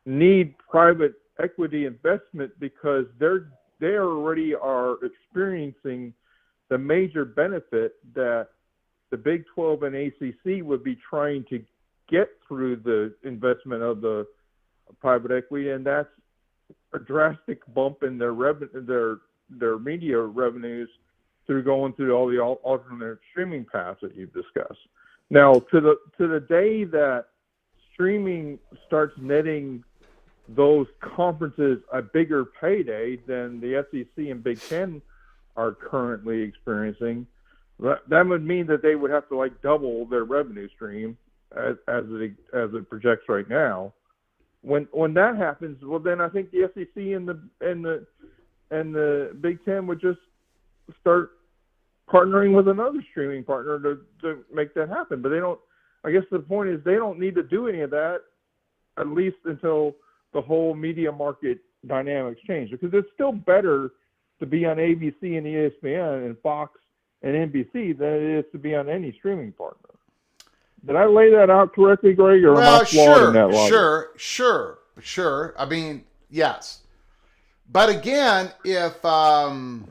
need private equity investment because they already are experiencing the major benefit that the Big 12 and ACC would be trying to get through the investment of the private equity, and that's a drastic bump in their media revenues through going through all the alternate streaming paths that you've discussed. Now, to the day that streaming starts netting those conferences a bigger payday than the SEC and Big Ten are currently experiencing, that would mean that they would have to double their revenue stream as it projects right now. When that happens, well, then I think the SEC and the Big Ten would just start partnering with another streaming partner to make that happen. But they don't. I guess the point is they don't need to do any of that, at least until the whole media market dynamics change. Because it's still better to be on ABC and ESPN and Fox and NBC than it is to be on any streaming partner. Did I lay that out correctly, Greg, or am I flawed in that logic? Sure. I mean, yes. But again, if, for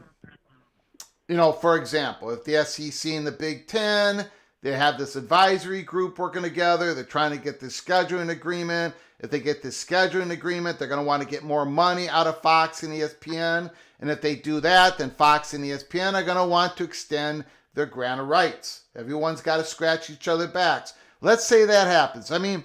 example, if the SEC and the Big Ten, They have this advisory group working together. They're trying to get this scheduling agreement. If they get this scheduling agreement, they're going to want to get more money out of Fox and ESPN. And if they do that, then Fox and ESPN are going to want to extend their grant of rights. Everyone's got to scratch each other's backs. Let's say that happens. I mean,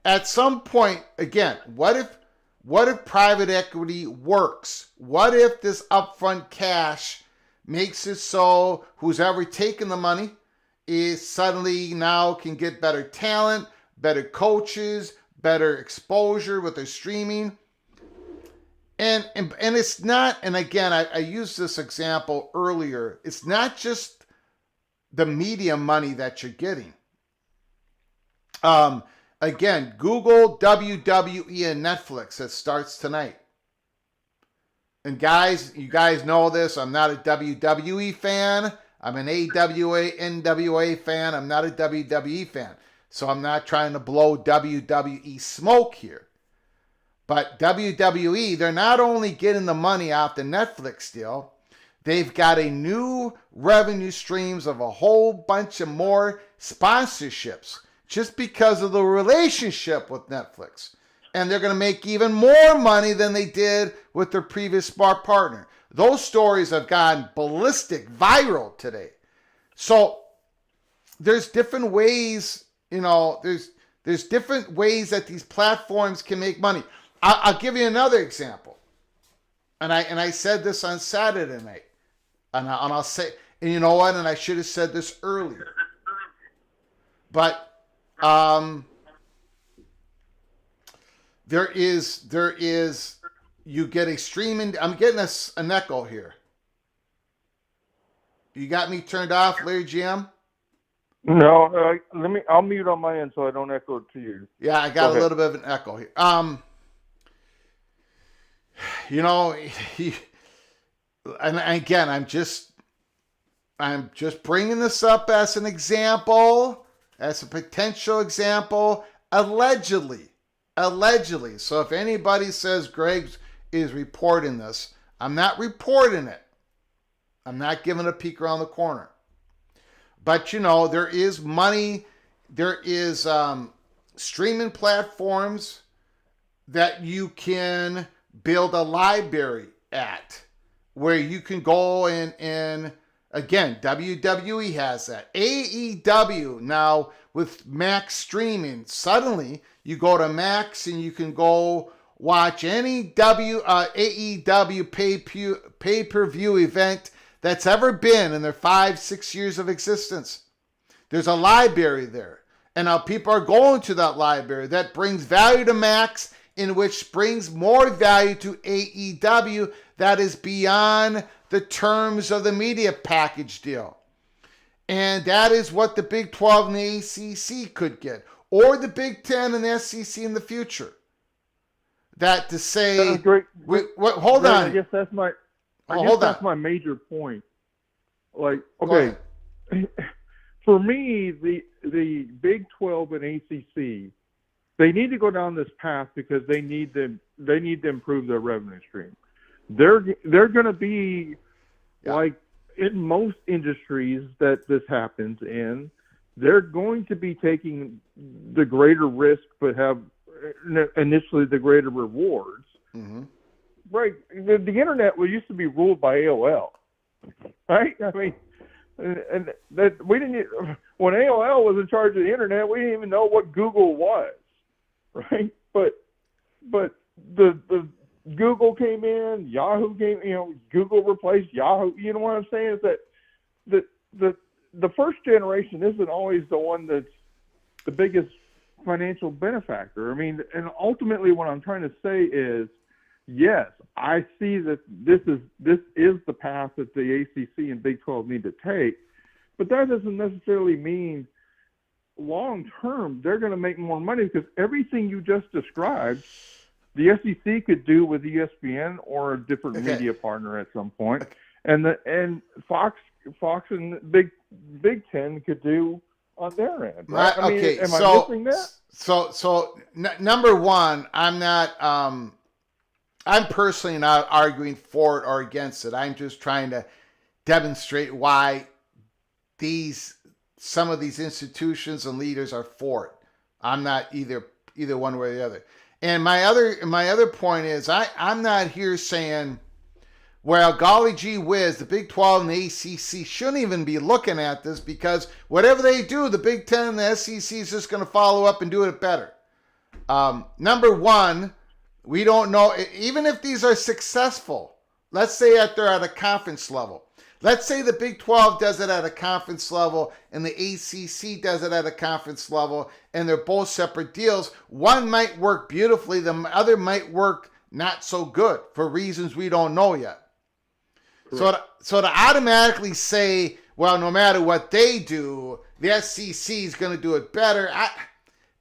at some point, again, what if private equity works? What if this upfront cash makes it so who's ever taken the money is suddenly now can get better talent, better coaches, better exposure with their streaming? And it's not, and again, I used this example earlier, it's not just the media money that you're getting. Again, Google WWE and Netflix that starts tonight. And guys, you guys know this, I'm not a WWE fan. I'm an AWA, NWA fan. I'm not a WWE fan. So I'm not trying to blow WWE smoke here. But WWE, they're not only getting the money off the Netflix deal, they've got a new revenue streams of a whole bunch of more sponsorships just because of the relationship with Netflix. And they're going to make even more money than they did with their previous smart partner. Those stories have gone ballistic, viral today. So there's different ways, there's different ways that these platforms can make money. I'll give you another example. And I said this on Saturday night. And I'll say, and you know what? And I should have said this earlier. But there is, you get a streaming, I'm getting an echo here. You got me turned off, Larry GM? No, I'll mute on my end so I don't echo to you. Yeah, I got a little bit of an echo here. And again, I'm just bringing this up as an example, as a potential example, allegedly. So if anybody says Greg is reporting this, I'm not reporting it. I'm not giving a peek around the corner. But there is money, there is streaming platforms that you can build a library at, where you can go and again, WWE has that. AEW now with Max streaming, suddenly you go to Max and you can go watch any AEW pay-per-view event that's ever been in their 5-6 years of existence. There's a library there. And now people are going to that library. That brings value to Max, in which brings more value to AEW that is beyond the terms of the media package deal. And that is what the Big 12 and the ACC could get, or the Big 10 and the SEC in the future. That to say, hold on. I guess that's my my major point. Like, okay, for me, the Big 12 and ACC, they need to go down this path because they need to improve their revenue stream. They're going to be like in most industries that this happens in, they're going to be taking the greater risk but have initially the greater rewards. Mm-hmm. Right. The internet used to be ruled by AOL, right? I mean, and that we didn't, when AOL was in charge of the internet, we didn't even know what Google was, right? But the Google came in, Yahoo came, Google replaced Yahoo. You know what I'm saying? Is that the first generation isn't always the one that's the biggest financial benefactor. I mean, and ultimately what I'm trying to say is, yes, I see that this is the path that the ACC and Big 12 need to take, but that doesn't necessarily mean long term they're going to make more money, because everything you just described, the SEC could do with ESPN or a different media partner at some point, and Fox and Big Ten could do on their end. Right? I mean, am I missing that? So number one, I'm personally not arguing for it or against it. I'm just trying to demonstrate why these some of these institutions and leaders are for it. I'm not either one way or the other. And my other point is I'm not here saying, well, golly gee whiz, the Big 12 and the ACC shouldn't even be looking at this, because whatever they do, the Big 10 and the SEC is just going to follow up and do it better. Number one, we don't know, even if these are successful, let's say they're at a conference level. Let's say the Big 12 does it at a conference level and the ACC does it at a conference level, and they're both separate deals. One might work beautifully, the other might work not so good for reasons we don't know yet. So to automatically say, well, no matter what they do, the SEC is going to do it better,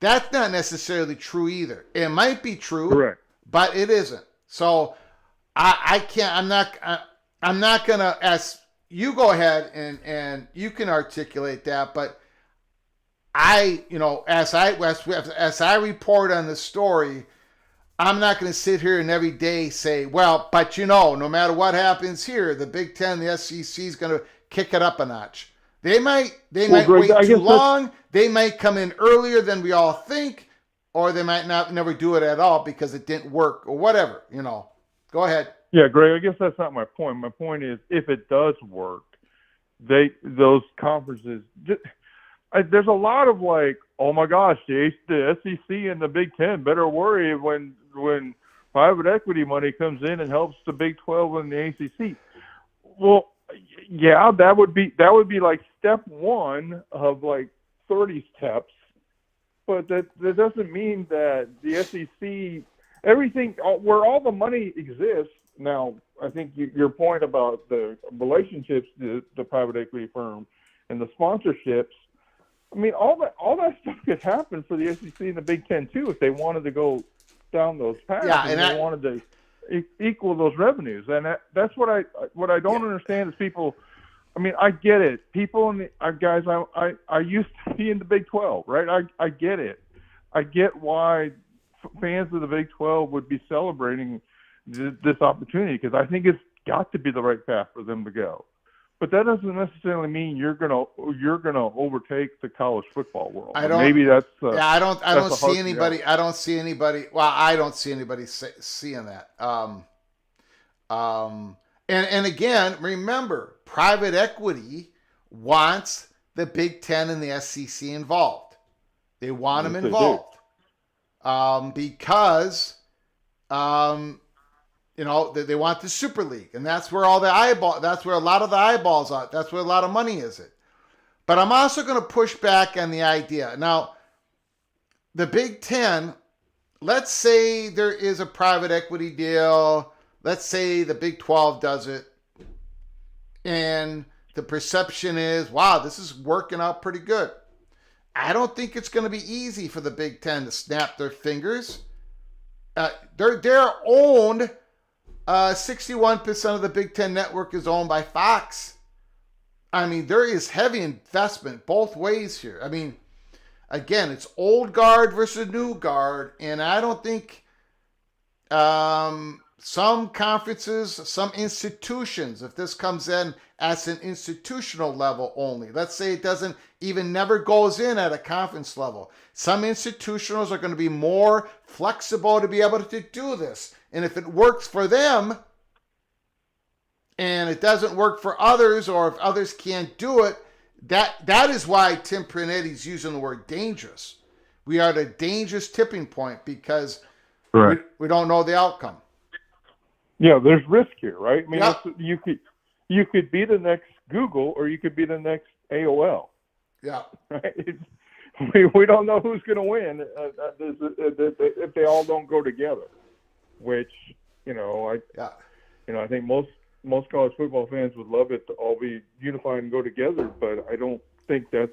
that's not necessarily true either. It might be true, Correct, but it isn't. So I can't. I'm not going to ask. You go ahead and you can articulate that, but as I report on the story, I'm not going to sit here and every day say, well, but no matter what happens here, the Big Ten, the SEC is going to kick it up a notch. They might Greg, wait too long. They might come in earlier than we all think, or they might never do it at all because it didn't work or whatever. Go ahead. Yeah, Greg, I guess that's not my point. My point is, if it does work, those conferences, there's a lot of like, oh my gosh, the SEC and the Big Ten better worry when private equity money comes in and helps the Big 12 and the ACC. Well, yeah, that would be like step one of like 30 steps, but that doesn't mean that the SEC, everything where all the money exists. Now, I think your point about the relationships, the private equity firm, and the sponsorships. I mean, all that stuff could happen for the SEC and the Big Ten too if they wanted to go down those paths. Yeah, and they wanted to equal those revenues. And that's what I don't understand is people. I mean, I get it. People in the guys, I used to be in the Big 12, right? I get it. I get why fans of the Big 12 would be celebrating this opportunity, because I think it's got to be the right path for them to go. But that doesn't necessarily mean you're gonna overtake the college football world. I don't see anybody. Well, I don't see anybody seeing that. And again, remember, private equity wants the Big Ten and the SEC involved. They want them involved because. They want the Super League, and that's where that's where a lot of the eyeballs are. That's where a lot of money is. But I'm also going to push back on the idea. Now, the Big Ten, let's say there is a private equity deal. Let's say the Big 12 does it. And the perception is, wow, this is working out pretty good. I don't think it's going to be easy for the Big Ten to snap their fingers. They're owned. 61% of the Big Ten network is owned by Fox. I mean, there is heavy investment both ways here. I mean, again, it's old guard versus new guard, and I don't think some conferences, some institutions, if this comes in at an institutional level only, let's say it doesn't even never goes in at a conference level, some institutionals are going to be more flexible to be able to do this. And if it works for them and it doesn't work for others, or if others can't do it, that is why Tim Prinetti's using the word dangerous. We are at a dangerous tipping point because we don't know the outcome. Yeah, there's risk here, right? I mean, you could be the next Google, or you could be the next AOL. Yeah. Right? We don't know who's going to win if they all don't go together. Which, I think most college football fans would love it to all be unified and go together, but I don't think there's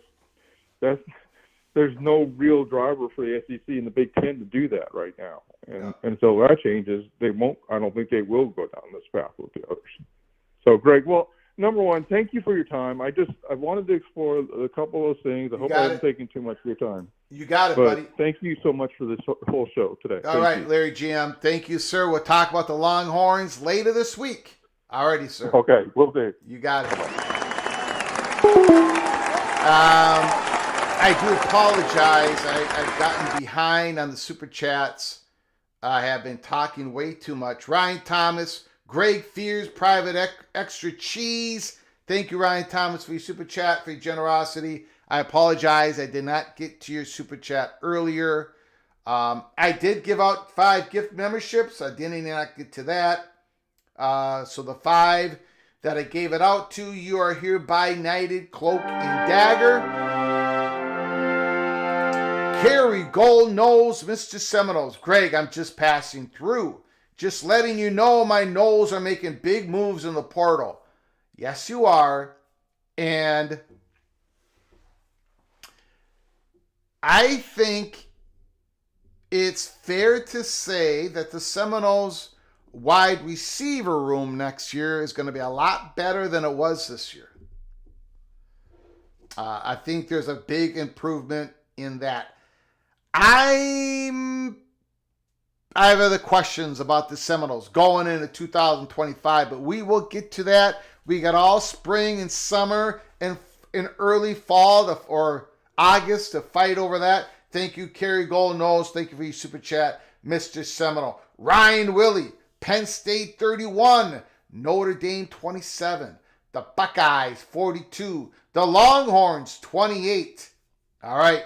no real driver for the SEC and the Big Ten to do that right now. And until that changes, I don't think they will go down this path with the others. So, Greg, well, number one, thank you for your time. I wanted to explore a couple of those things. I hope I haven't taken too much of your time. You got it, buddy. Thank you so much for this whole show today. All right, Larry GM. Thank you, sir. We'll talk about the Longhorns later this week. All righty, sir. Okay, will do. You got it. I do apologize. I've gotten behind on the super chats. I have been talking way too much. Ryan Thomas, Greg Fears, Private Extra Cheese. Thank you, Ryan Thomas, for your super chat, for your generosity. I apologize. I did not get to your super chat earlier. I did give out 5 gift memberships. I did not get to that. So the 5 that I gave it out to, you are hereby knighted, cloak, and dagger. Carrie Gold Nose, Mr. Seminoles. Greg, I'm just passing through. Just letting you know my Knowles are making big moves in the portal. Yes, you are. And I think it's fair to say that the Seminoles wide receiver room next year is going to be a lot better than it was this year. I think there's a big improvement in that. I have other questions about the Seminoles going into 2025, but we will get to that. We got all spring and summer and in early fall or August to fight over that. Thank you, Kerry Golden Nose. Thank you for your super chat, Mr. Seminole. Ryan Willie, Penn State 31, Notre Dame 27, the Buckeyes 42, the Longhorns 28. All right.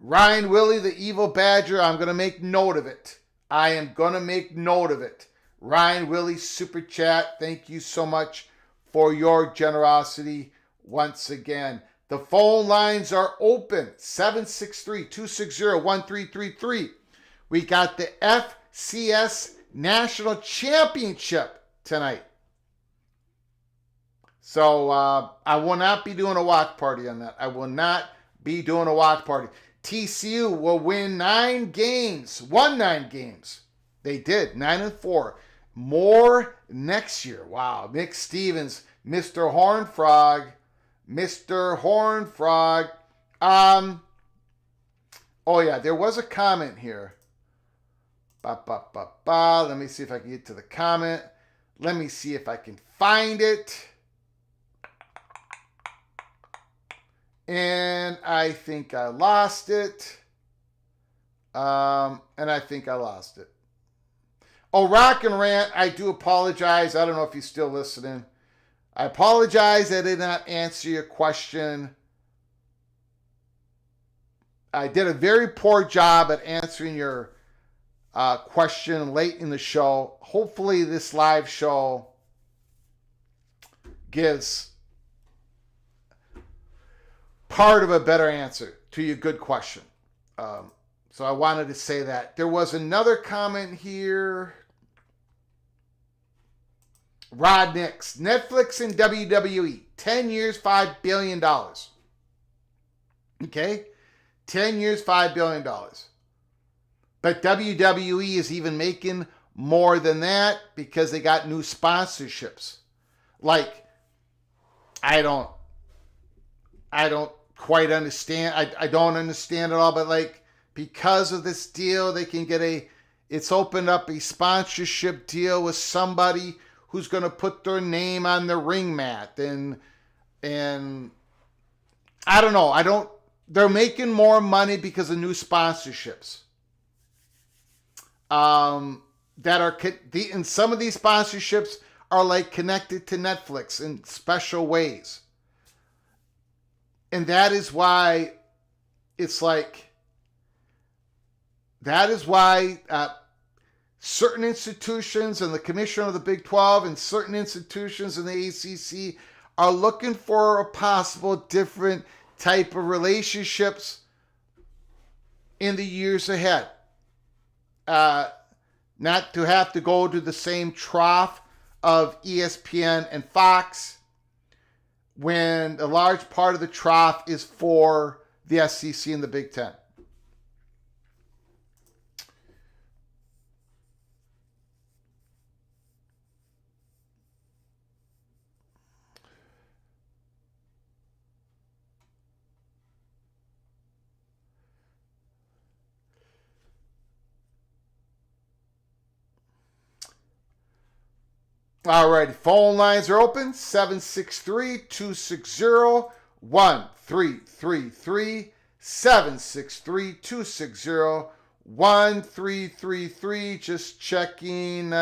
Ryan Willie, the evil badger, I'm going to make note of it. I am going to make note of it. Ryan Willie, super chat. Thank you so much for your generosity once again. The phone lines are open, 763-260-1333. We got the FCS National Championship tonight. So I will not be doing a watch party on that. I will not be doing a watch party. TCU will win 9 games, won 9 games. They did, 9-4. More next year. Wow. Nick Stevens, Mr. Hornfrog. Mr. Hornfrog. Oh yeah, there was a comment here. Let me see if I can get to the comment. Let me see if I can find it. And I think I lost it. Oh, Rock and Rant, I do apologize. I don't know if he's still listening. I apologize I did not answer your question. I did a very poor job at answering your question late in the show. Hopefully this live show gives part of a better answer to your good question. So I wanted to say that. There was another comment here. Rod Nix, Netflix and WWE, 10 years, $5 billion. Okay? 10 years, $5 billion. But WWE is even making more than that because they got new sponsorships. Like, I don't quite understand. I don't understand it all, but like, because of this deal, they can get it's opened up a sponsorship deal with somebody who's going to put their name on the ring mat. And I don't know. They're making more money because of new sponsorships. And some of these sponsorships are like connected to Netflix in special ways. And that is why certain institutions and the commissioner of the Big 12 and certain institutions in the ACC are looking for a possible different type of relationships in the years ahead. Not to have to go to the same trough of ESPN and Fox when a large part of the trough is for the SEC and the Big Ten. All right, phone lines are open, 763-260-1333. 1-333-763-260. 1333. Just checking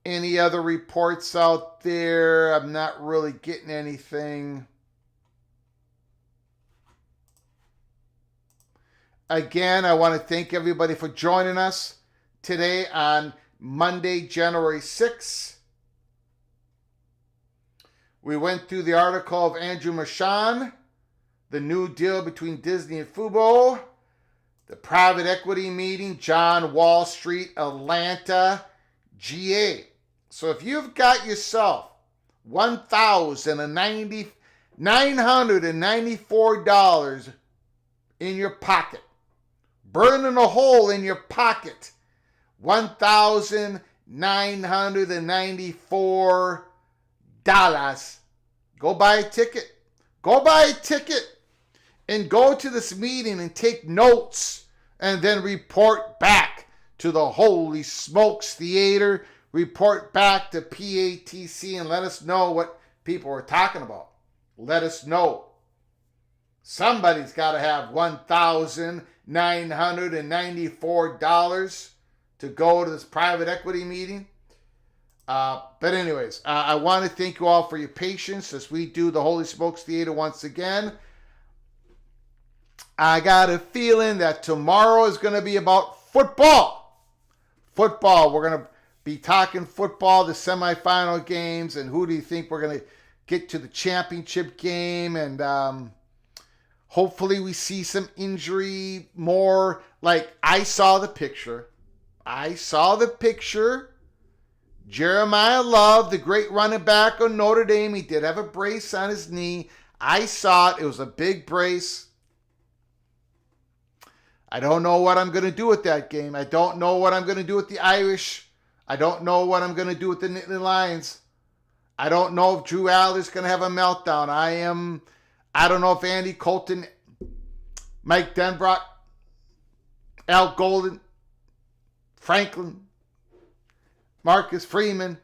any other reports out there. I'm not really getting anything. Again, I want to thank everybody for joining us today on Monday, January 6th. We went through the article of Andrew Marchand, the new deal between Disney and Fubo, the private equity meeting, John Wall Street, Atlanta, GA. So if you've got yourself $1,994 in your pocket, burning a hole in your pocket, $1,994, go buy a ticket. Go buy a ticket and go to this meeting and take notes and then report back to the Holy Smokes Theater, report back to PATC and let us know what people were talking about. Let us know. Somebody's got to have $1,994 to go to this private equity meeting. But anyways, I want to thank you all for your patience as we do the Holy Smokes Theater once again. I got a feeling that tomorrow is going to be about football. Football. We're going to be talking football, the semifinal games, and who do you think we're going to get to the championship game, and hopefully we see some injury more. Like, I saw the picture. Jeremiah Love, the great running back on Notre Dame, he did have a brace on his knee. I saw it. It was a big brace. I don't know what I'm going to do with that game. I don't know what I'm going to do with the Irish. I don't know what I'm going to do with the Nittany Lions. I don't know if Drew Allar's going to have a meltdown. I don't know if Andy Colton, Mike Denbrock, Al Golden, Franklin, Marcus Freeman.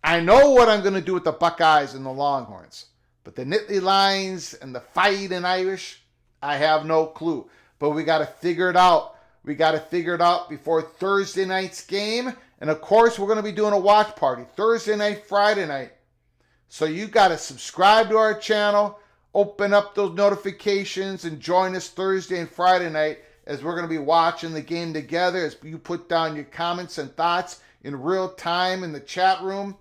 I know what I'm going to do with the Buckeyes and the Longhorns. But the Nittany Lions and the Fighting Irish, I have no clue. But we got to figure it out. We got to figure it out before Thursday night's game. And of course, we're going to be doing a watch party Thursday night, Friday night. So you got to subscribe to our channel, open up those notifications, and join us Thursday and Friday night as we're going to be watching the game together, as you put down your comments and thoughts in real time in the chat room.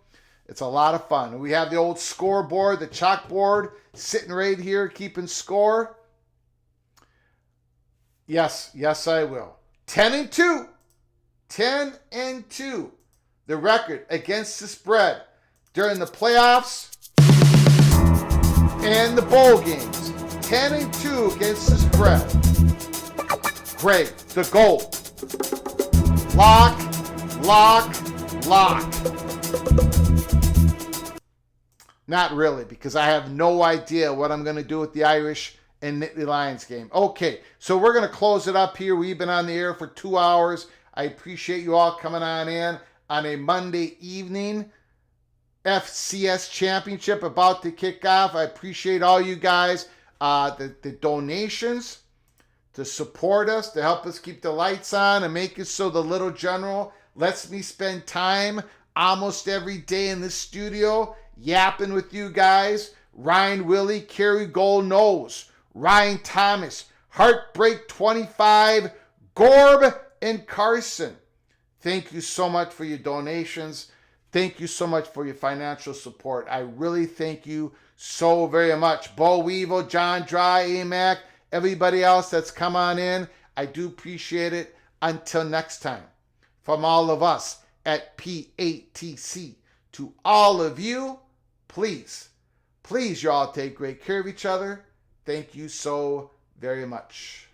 It's a lot of fun. We have the old scoreboard, the chalkboard, sitting right here keeping score. Yes, I will. 10-2. 10-2. The record against the spread during the playoffs and the bowl games. 10-2 against the spread. Greg, the goal. Lock. Not really, because I have no idea what I'm going to do with the Irish and Nittany Lions game. Okay, so we're going to close it up here. We've been on the air for 2 hours. I appreciate you all coming on in on a Monday evening. FCS Championship about to kick off. I appreciate all you guys, the donations to support us, to help us keep the lights on and make it so the little general lets me spend time almost every day in this studio yapping with you guys. Ryan Willie, Kerry Gold Nose, Ryan Thomas, Heartbreak 25, Gorb, and Carson. Thank you so much for your donations. Thank you so much for your financial support. I really thank you so very much. Bo Weevil, John Dry, AMAC, everybody else that's come on in. I do appreciate it. Until next time, from all of us at PATC, to all of you, please, you all take great care of each other. Thank you so very much.